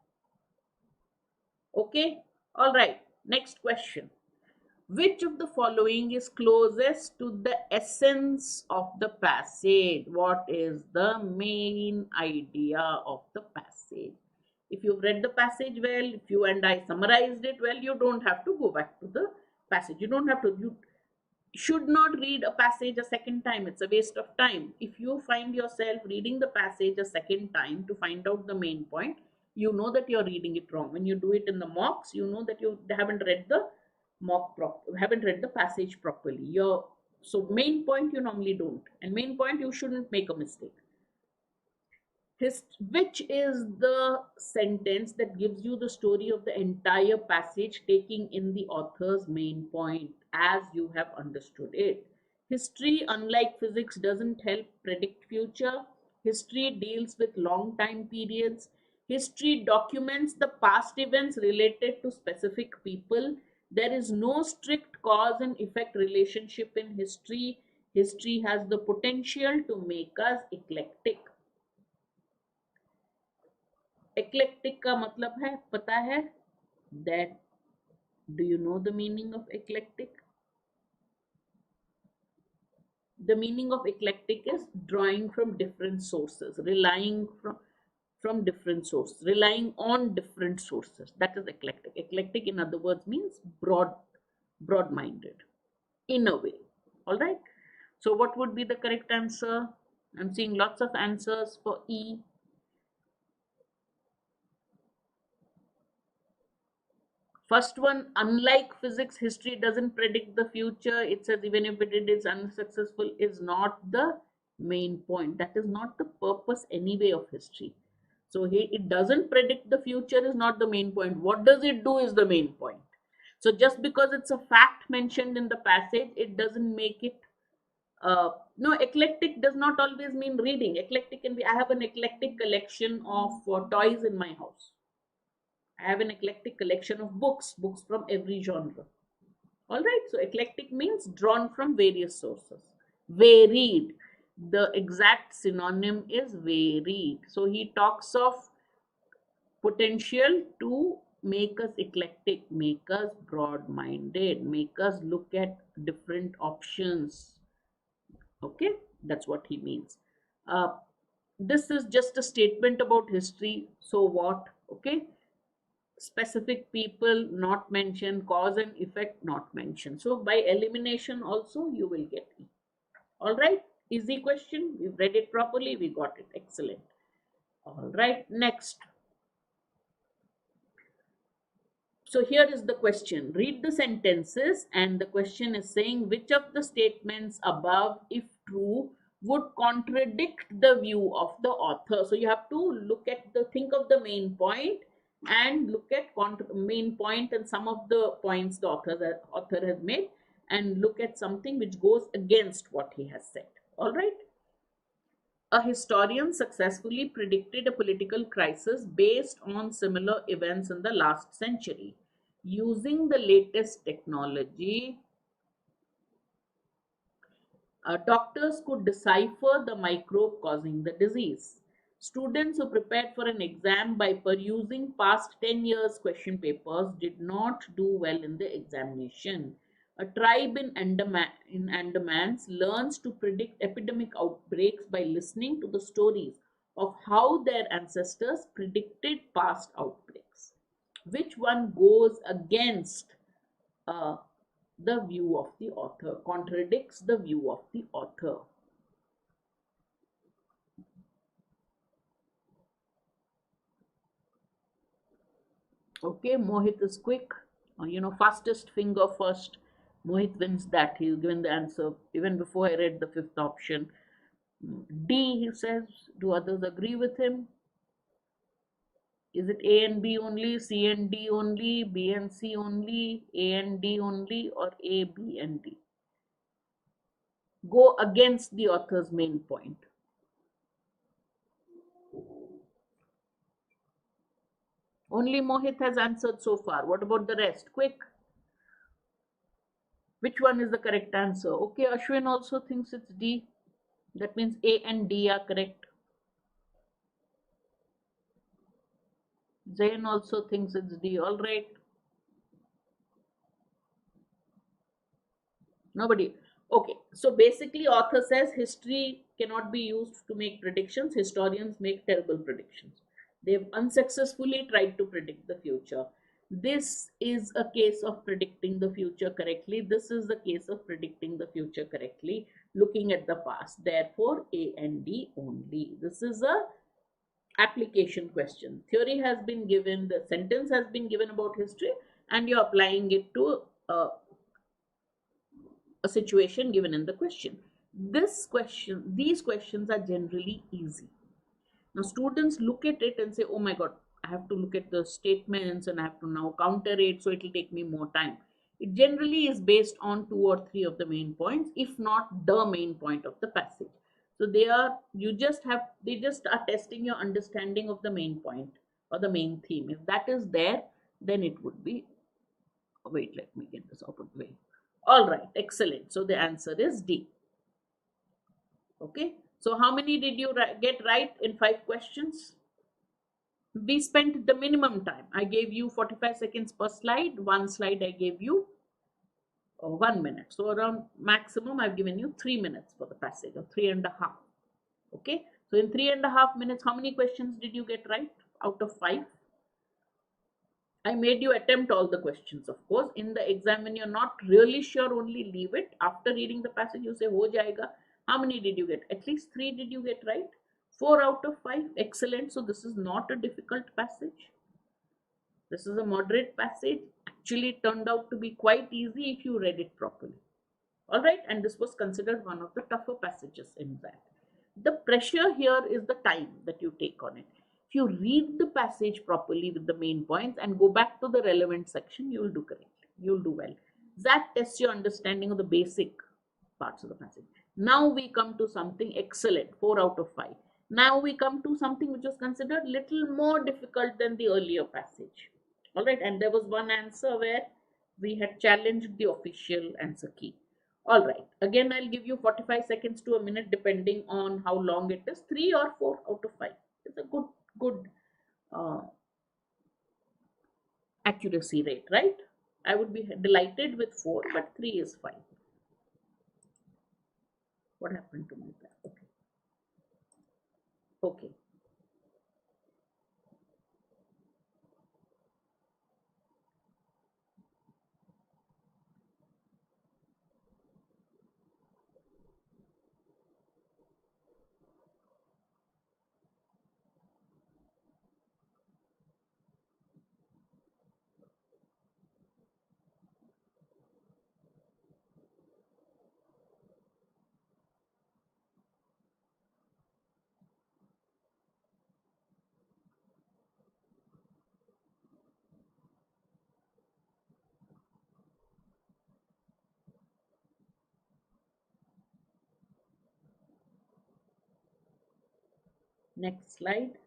Okay, all right. Next question. Which of the following is closest to the essence of the passage? What is the main idea of the passage? If you've read the passage well, if you and I summarized it well, you don't have to go back to the passage. You should not read a passage a second time. It's a waste of time. If you find yourself reading the passage a second time to find out the main point, you know that you're reading it wrong. When you do it in the mocks, you know that you haven't read the haven't read the passage properly. So main point you normally don't, and main point you shouldn't make a mistake. Which is the sentence that gives you the story of the entire passage, taking in the author's main point as you have understood it? History, unlike physics, doesn't help predict future. History deals with long time periods. History documents the past events related to specific people. There is no strict cause and effect relationship in history. History has the potential to make us eclectic. Eclectic का मतलब है, पता है? That, do you know the meaning of eclectic? The meaning of eclectic is drawing from different sources, relying from different sources, relying on different sources. That is eclectic. Eclectic, in other words, means broad-minded, in a way. All right. So what would be the correct answer? I'm seeing lots of answers for E. First one, unlike physics, history doesn't predict the future. It says even if it is unsuccessful, is not the main point. That is not the purpose anyway of history. So it doesn't predict the future is not the main point. What does it do is the main point. So just because it's a fact mentioned in the passage, it doesn't make it. No, eclectic does not always mean reading. Eclectic can be, I have an eclectic collection of toys in my house. I have an eclectic collection of books from every genre. All right, so eclectic means drawn from various sources. Varied. The exact synonym is varied. So he talks of potential to make us eclectic, make us broad minded, make us look at different options. Okay, that's what he means. Uh, this is just a statement about history. So what? Okay, specific people not mentioned, cause and effect not mentioned. So by elimination also you will get E. All right, easy question. We've read it properly. We got it. Excellent. All right, next. So here is the question. Read the sentences, and the question is saying which of the statements above, if true, would contradict the view of the author. So you have to look at think of the main point and look at main point and some of the points the author has made, and look at something which goes against what he has said. All right. A historian successfully predicted a political crisis based on similar events in the last century. Using the latest technology, doctors could decipher the microbe causing the disease. Students who prepared for an exam by perusing past 10 years question papers did not do well in the examination. A tribe in Andamans learns to predict epidemic outbreaks by listening to the stories of how their ancestors predicted past outbreaks. Which one goes against uh, the view of the author, contradicts the view of the author? Okay, Mohit is quick. Fastest finger first. Mohit wins that. He's given the answer even before I read the fifth option. D, he says. Do others agree with him? Is it A and B only, C and D only, B and C only, A and D only, or A, B, and D? Go against the author's main point. Only Mohit has answered so far. What about the rest? Quick. Which one is the correct answer? Okay, Ashwin also thinks it's D. That means A and D are correct. Zain also thinks it's D. All right. Nobody. Okay. So basically, author says history cannot be used to make predictions. Historians make terrible predictions. They've unsuccessfully tried to predict the future. This is a case of predicting the future correctly. This is the case of predicting the future correctly, looking at the past. Therefore, A and D only. This is a application question. Theory has been given, the sentence has been given about history, and you're applying it to a situation given in the question. These questions are generally easy. Now students look at it and say, oh my god, I have to look at the statements and I have to now counter it, so it will take me more time. It generally is based on 2 or 3 of the main points, if not the main point of the passage. So they just are testing your understanding of the main point or the main theme. If that is there, then it would be, wait, let me get this out of the way. All right, excellent. So the answer is D. Okay, so how many did you get right in 5 questions? We spent the minimum time. I gave you 45 seconds per slide. One slide I gave you 1 minute. So around maximum, I've given you 3 minutes for the passage, or 3.5. Okay. So in 3.5 minutes, how many questions did you get right out of 5? I made you attempt all the questions, of course. In the exam, when you're not really sure, only leave it. After reading the passage, you say, ho jayega. How many did you get? At least 3 did you get right? 4 out of 5. Excellent. So this is not a difficult passage. This is a moderate passage. Actually, it turned out to be quite easy if you read it properly. All right. And this was considered one of the tougher passages in that. The pressure here is the time that you take on it. If you read the passage properly with the main points and go back to the relevant section, you will do correctly. You will do well. That tests your understanding of the basic parts of the passage. Now we come to something excellent, 4 out of 5. Now we come to something which was considered little more difficult than the earlier passage. All right, and there was one answer where we had challenged the official answer key. All right, again, I'll give you 45 seconds to a minute depending on how long it is. 3 or 4 out of 5. It's a good uh, accuracy rate, right? I would be delighted with 4, but 3 is fine. What happened to my plan? Okay. Okay. Next slide.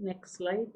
Next slide.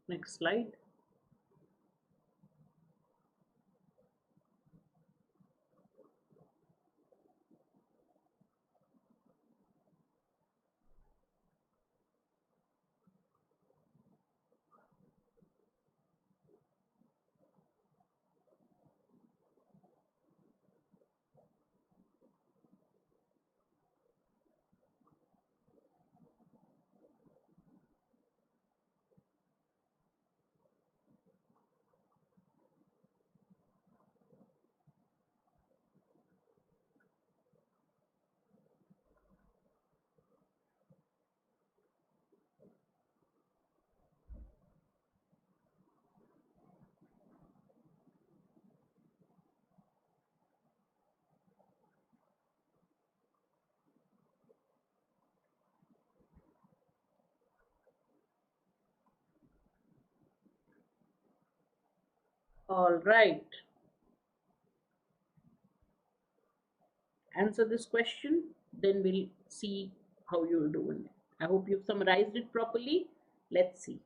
Next slide. All right. Answer this question, then we'll see how you'll do in it. I hope you've summarized it properly. Let's see.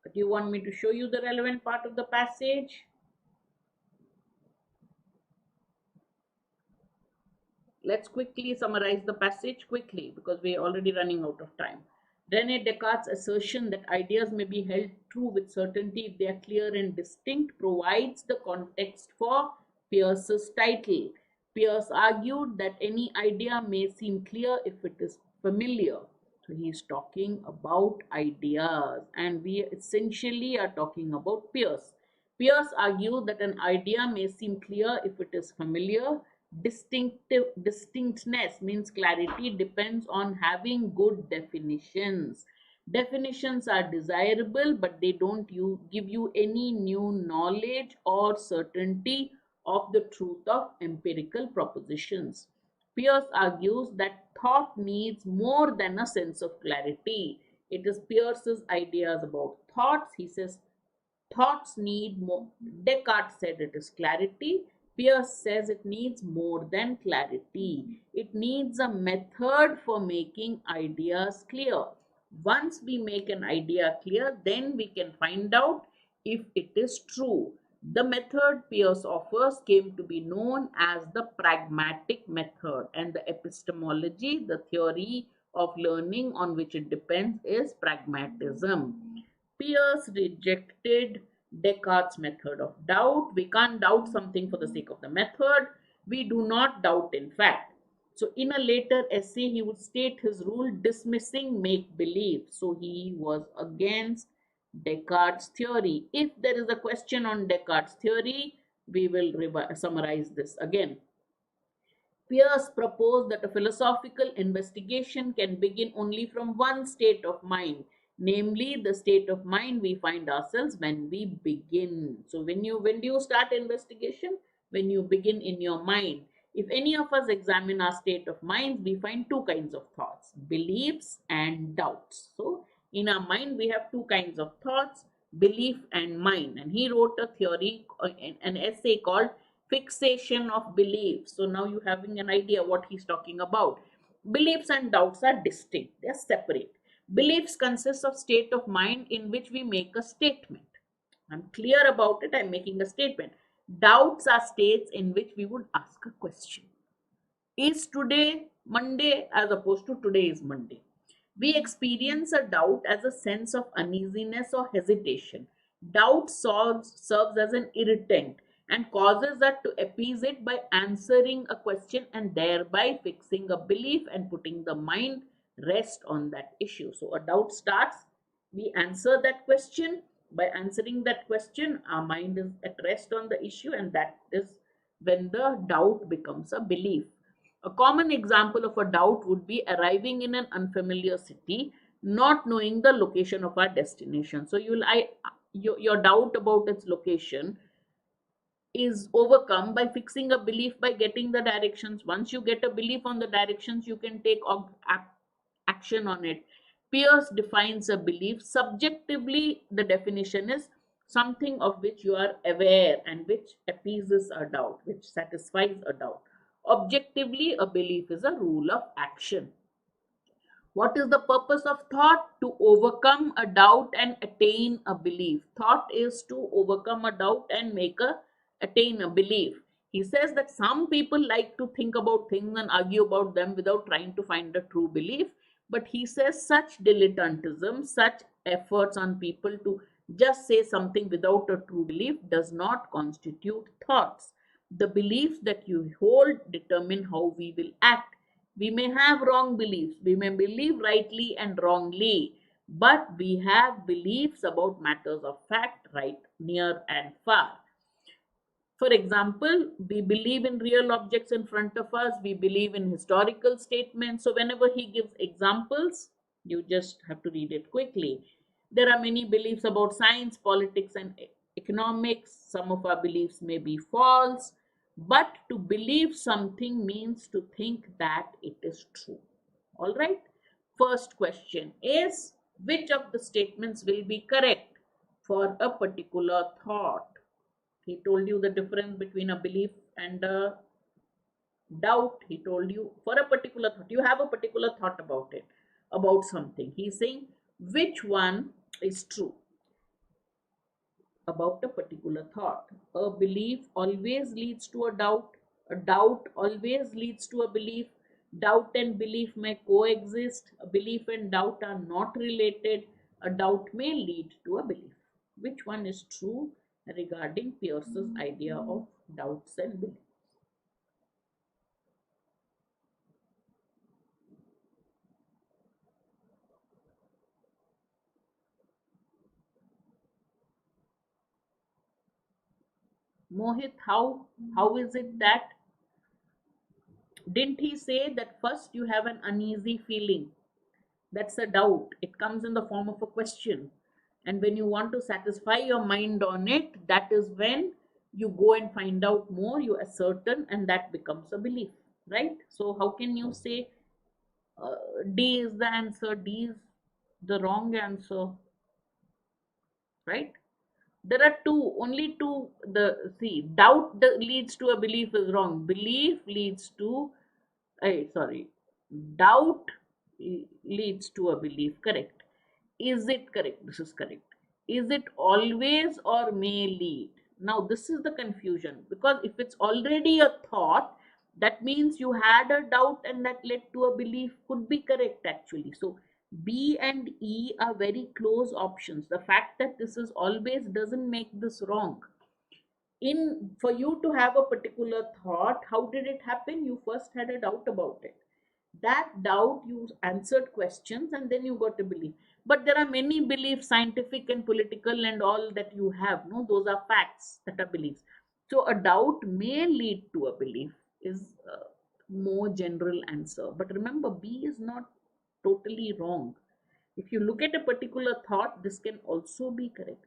Do you want me to show you the relevant part of the passage? Let's quickly summarize the passage quickly because we're already running out of time. Rene Descartes' assertion that ideas may be held true with certainty if they are clear and distinct provides the context for Peirce's title. Peirce argued that any idea may seem clear if it is familiar. So he's talking about ideas, and we essentially are talking about Peirce. Peirce argued that an idea may seem clear if it is familiar. Distinctness means clarity depends on having good definitions. Definitions are desirable, but they don't give you any new knowledge or certainty of the truth of empirical propositions. Peirce argues that thought needs more than a sense of clarity. It is Peirce's ideas about thoughts. He says thoughts need more. Descartes said it is clarity. Peirce says it needs more than clarity. It needs a method for making ideas clear. Once we make an idea clear, then we can find out if it is true. The method Peirce offers came to be known as the pragmatic method, and the epistemology, the theory of learning on which it depends, is pragmatism. Peirce rejected Descartes' method of doubt. We can't doubt something for the sake of the method. We do not doubt, in fact. So, in a later essay, he would state his rule dismissing make believe. So, he was against Descartes' theory. If there is a question on Descartes' theory, we will summarize this again. Peirce proposed that a philosophical investigation can begin only from one state of mind, namely the state of mind we find ourselves when we begin. So when do you start investigation? When you begin in your mind. If any of us examine our state of mind, we find two kinds of thoughts, beliefs and doubts. So in our mind, we have two kinds of thoughts, belief and mind. And he wrote a theory, an essay called Fixation of Beliefs. So now you're having an idea what he's talking about. Beliefs and doubts are distinct, they're separate. Beliefs consist of state of mind in which we make a statement. I'm clear about it, I'm making a statement. Doubts are states in which we would ask a question. Is today Monday as opposed to today is Monday? We experience a doubt as a sense of uneasiness or hesitation. Doubt serves as an irritant and causes us to appease it by answering a question and thereby fixing a belief and putting the mind rest on that issue. So a doubt starts, we answer that question. By answering that question, our mind is at rest on the issue, and that is when the doubt becomes a belief. A common example of a doubt would be arriving in an unfamiliar city, not knowing the location of our destination. So your doubt about its location is overcome by fixing a belief by getting the directions. Once you get a belief on the directions, you can take action on it. Peirce defines a belief. Subjectively, the definition is something of which you are aware and which appeases a doubt, which satisfies a doubt. Objectively, a belief is a rule of action. What is the purpose of thought? To overcome a doubt and attain a belief. Thought is to overcome a doubt and attain a belief. He says that some people like to think about things and argue about them without trying to find a true belief. But he says such dilettantism, such efforts on people to just say something without a true belief does not constitute thoughts. The beliefs that you hold determine how we will act. We may have wrong beliefs, we may believe rightly and wrongly, but we have beliefs about matters of fact, right, near and far. For example, we believe in real objects in front of us, we believe in historical statements. So, whenever he gives examples, you just have to read it quickly. There are many beliefs about science, politics, and economics. Some of our beliefs may be false, but to believe something means to think that it is true. All right. First question is, which of the statements will be correct for a particular thought? He told you the difference between a belief and a doubt. He told you for a particular thought, you have a particular thought about it, about something. He's saying which one is true about a particular thought. A belief always leads to a doubt always leads to a belief. Doubt and belief may coexist. A belief and doubt are not related. A doubt may lead to a belief. Which one is true regarding Peirce's idea of doubts and beliefs? Mohit, how is it that, didn't he say that first you have an uneasy feeling? That's a doubt. It comes in the form of a question. And when you want to satisfy your mind on it, that is when you go and find out more, you ascertain, and that becomes a belief, right? So, how can you say D is the answer? D is the wrong answer, right? There are only two. The see, doubt leads to a belief is wrong. Belief leads to, sorry, doubt leads to a belief. Correct. Is it correct? This is correct. Is it always or may lead? Now, this is the confusion, because if it's already a thought, that means you had a doubt and that led to a belief, could be correct actually. So, B and E are very close options. The fact that this is always doesn't make this wrong. For you to have a particular thought, how did it happen? You first had a doubt about it. That doubt, you answered questions and then you got a belief. But there are many beliefs, scientific and political and all, that you have. No, those are facts that are beliefs. So a doubt may lead to a belief is a more general answer. But remember, B is not totally wrong. If you look at a particular thought, this can also be correct.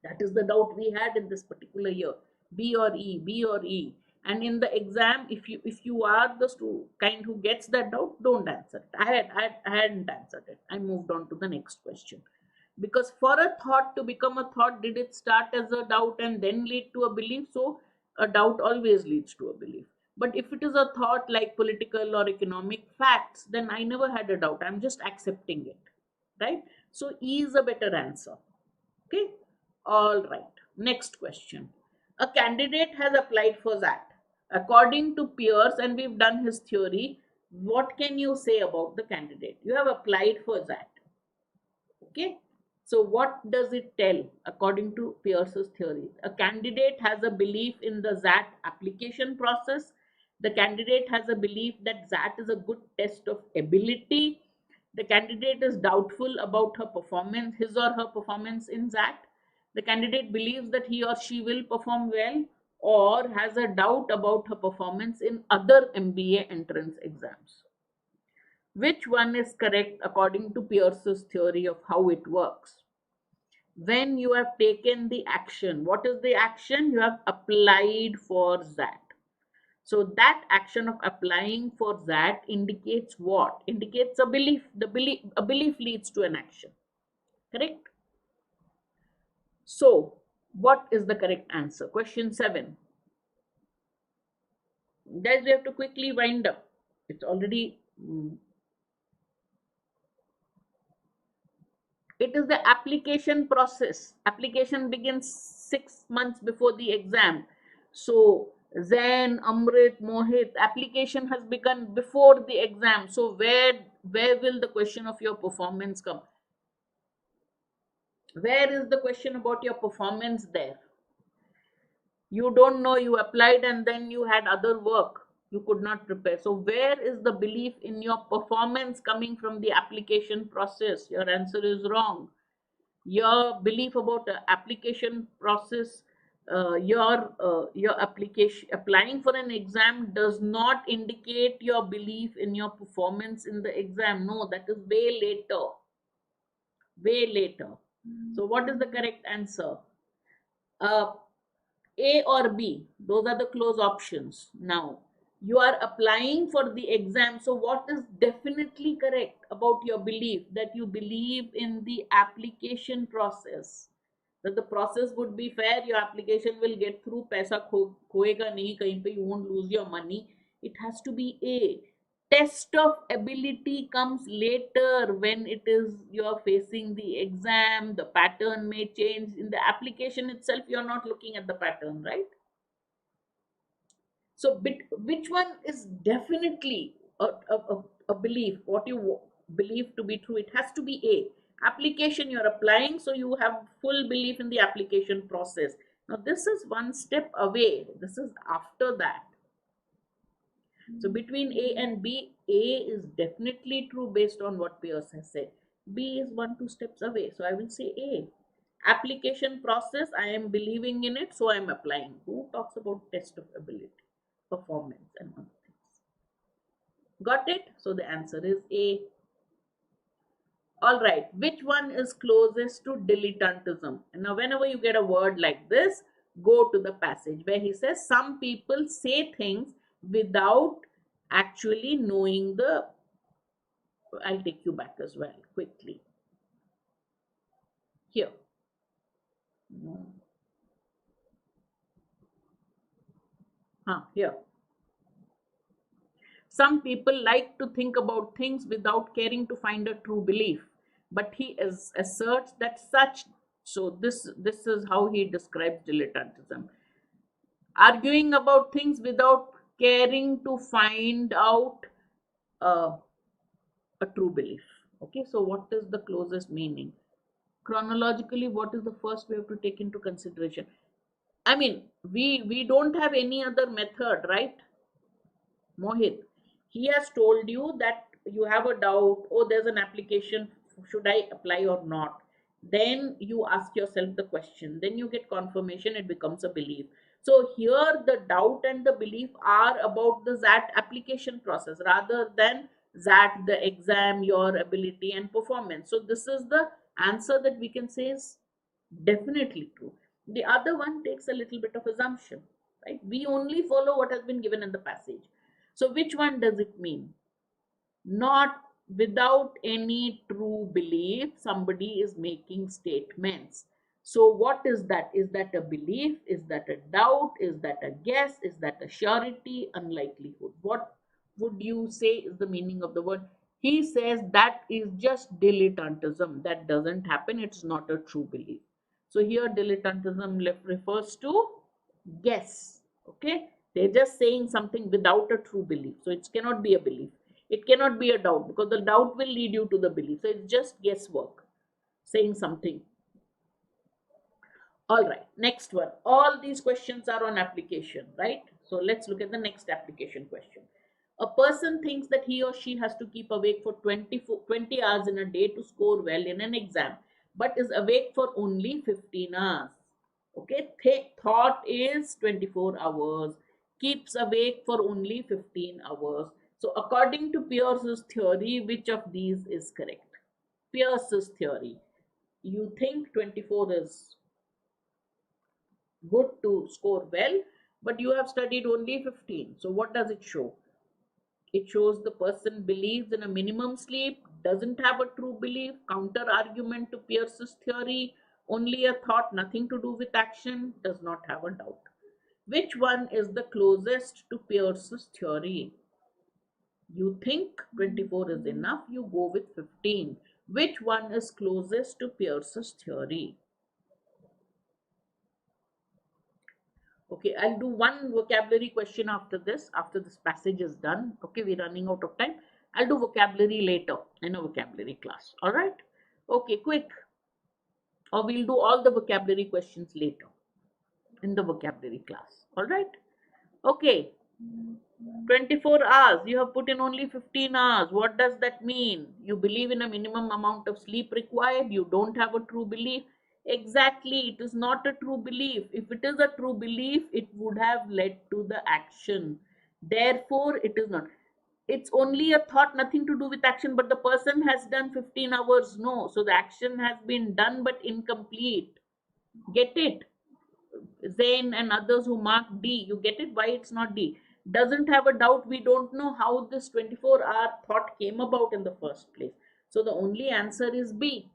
That is the doubt we had in this particular year. B or E, B or E. And in the exam, if you are the kind who gets that doubt, don't answer it. I hadn't answered it. I moved on to the next question. Because for a thought to become a thought, did it start as a doubt and then lead to a belief? So a doubt always leads to a belief. But if it is a thought like political or economic facts, then I never had a doubt. I'm just accepting it. Right? So E is a better answer. Okay. All right. Next question. A candidate has applied for XAT. According to Peirce, and we've done his theory, what can you say about the candidate? You have applied for XAT. Okay. So what does it tell according to Peirce's theory? A candidate has a belief in the XAT application process. The candidate has a belief that XAT is a good test of ability. The candidate is doubtful about her performance, his or her performance in XAT. The candidate believes that he or she will perform well, or has a doubt about her performance in other MBA entrance exams. Which one is correct according to Peirce's theory of how it works? When you have taken the action, what is the action? You have applied for XAT. So that action of applying for XAT indicates what? Indicates a belief. A belief leads to an action. Correct? So, what is the correct answer? Question 7. Guys, we have to quickly wind up. It's already It is the application process. Application begins 6 months before the exam. So Zen, Amrit, Mohit, application has begun before the exam. So where will the question of your performance come? Where is the question about your performance there? You don't know, you applied and then you had other work. You could not prepare. So where is the belief in your performance coming from the application process? Your answer is wrong. Your belief about the application process, your application applying for an exam does not indicate your belief in your performance in the exam. No, that is way later. Way later. So what is the correct answer? uh, A or B, those are the close options. Now, you are applying for the exam. So, what is definitely correct about your belief? That you believe in the application process, that the process would be fair, your application will get through, paisa khoega nahi kahin pe, you won't lose your money. It has to be A. Test of ability comes later when it is you're facing the exam. The pattern may change. In the application itself, you're not looking at the pattern, right? So which one is definitely a belief, what you believe to be true? It has to be A. Application, you're applying, so you have full belief in the application process. Now this is one step away, this is after that. So between A and B, A is definitely true based on what Pierce has said. B is 1-2 steps away. So I will say A. Application process, I am believing in it, so I am applying. Who talks about test of ability, performance, and other things? Got it? So the answer is A. All right. Which one is closest to dilettantism? And now, whenever you get a word like this, go to the passage where he says some people say things without actually knowing the. I'll take you back as well quickly. Here. Here. Some people like to think about things without caring to find a true belief, but he asserts that such. So this is how he describes dilettantism: arguing about things without caring to find out uh, a true belief. Okay, so what is the closest meaning? Chronologically, what is the first we have to take into consideration? I mean, we don't have any other method, right? Mohit, he has told you that you have a doubt, oh, there's an application, should I apply or not? Then you ask yourself the question, then you get confirmation, it becomes a belief. So here the doubt and the belief are about the XAT application process rather than XAT, the exam, your ability and performance. So this is the answer that we can say is definitely true. The other one takes a little bit of assumption, right? We only follow what has been given in the passage. So which one does it mean? Not without any true belief, somebody is making statements. So what is that? Is that a belief? Is that a doubt? Is that a guess? Is that a surety? Unlikelihood? What would you say is the meaning of the word? He says that is just dilettantism. That doesn't happen. It's not a true belief. So here dilettantism refers to guess. Okay, they're just saying something without a true belief. So it cannot be a belief. It cannot be a doubt because the doubt will lead you to the belief. So it's just guesswork, saying something. All right, next one. All these questions are on application, right? So let's look at the next application question. A person thinks that he or she has to keep awake for 20 hours in a day to score well in an exam, but is awake for only 15 hours. Okay, thought is 24 hours, keeps awake for only 15 hours. So according to Peirce's theory, which of these is correct? Peirce's theory, you think 24 is good to score well, but you have studied only 15. So what does it show? It shows the person believes in a minimum sleep, doesn't have a true belief, counter argument to Peirce's theory, only a thought, nothing to do with action, does not have a doubt. Which one is the closest to Peirce's theory? You think 24 is enough, you go with 15. Which one is closest to Peirce's theory? Okay, I'll do one vocabulary question after this passage is done. Okay, we're running out of time. I'll do vocabulary later in a vocabulary class. All right. Okay, quick. Or we'll do all the vocabulary questions later in the vocabulary class. All right. Okay. 24 hours. You have put in only 15 hours. What does that mean? You believe in a minimum amount of sleep required. You don't have a true belief. Exactly. It is not a true belief. If it is a true belief, it would have led to the action. Therefore, it is not. It's only a thought, nothing to do with action, but the person has done 15 hours. No. So the action has been done but incomplete. Get it? Zain and others who mark D, you get it? Why it's not D? Doesn't have a doubt. We don't know how this 24-hour thought came about in the first place. So the only answer is B.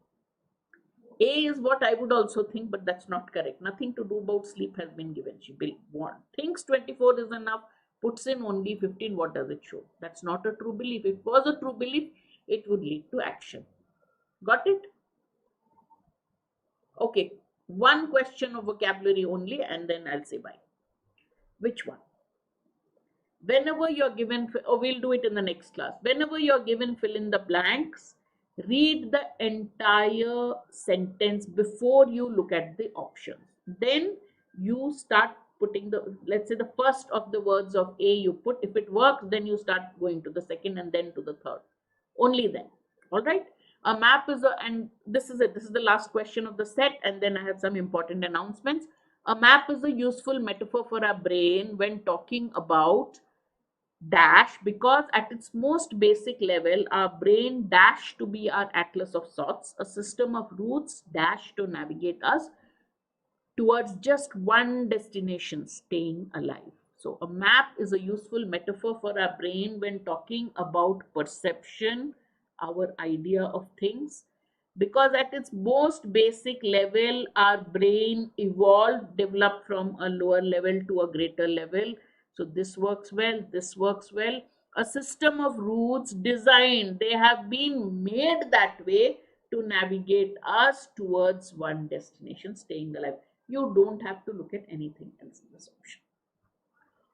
A is what I would also think, but that's not correct. Nothing to do about sleep has been given. She thinks 24 is enough, puts in only 15. What does it show? That's not a true belief. If it was a true belief, it would lead to action. Got it? Okay. One question of vocabulary only, and then I'll say bye. Which one? Whenever you're given, or we'll do it in the next class. Whenever you're given fill in the blanks, read the entire sentence before you look at the options. Then you start putting the, let's say the first of the words of A you put. If it works, then you start going to the second and then to the third. Only then. All right. A map is a, and this is it. This is the last question of the set, and then I have some important announcements. A map is a useful metaphor for our brain when talking about dash, because at its most basic level, our brain dash to be our atlas of sorts, a system of routes dash to navigate us towards just one destination, staying alive. So a map is a useful metaphor for our brain when talking about perception, our idea of things, because at its most basic level, our brain evolved, developed from a lower level to a greater level. So this works well, this works well. A system of routes designed, they have been made that way to navigate us towards one destination, staying alive. You don't have to look at anything else in this option.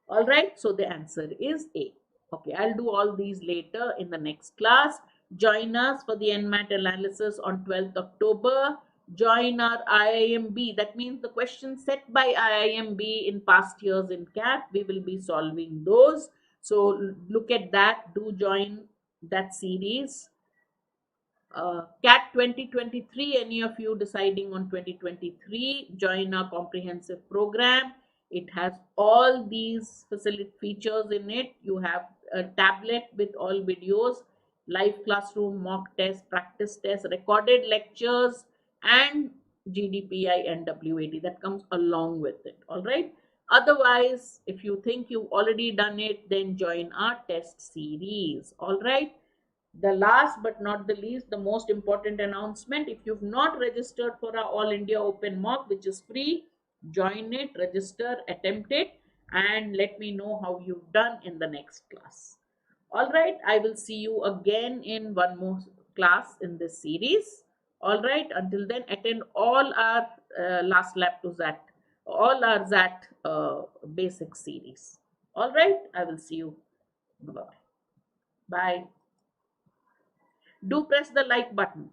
All right, so the answer is A. Okay, I'll do all these later in the next class. Join us for the NMAT analysis on 12th October. Join our IIMB. That means the questions set by IIMB in past years in CAT, we will be solving those. So look at that. Do join that series. CAT 2023, any of you deciding on 2023, join our comprehensive program. It has all these facility features in it. You have a tablet with all videos, live classroom, mock test, practice test, recorded lectures, and GDPI and WAT that comes along with it. All right. Otherwise, if you think you've already done it, then join our test series. All right. The last but not the least, the most important announcement, if you've not registered for our All India Open Mock, which is free, join it, register, attempt it, and let me know how you've done in the next class. All right, I will see you again in one more class in this series. All right, until then, attend all our last lap to XAT, all our XAT basic series. All right, I will see you. Bye-bye. Bye. Do press the like button.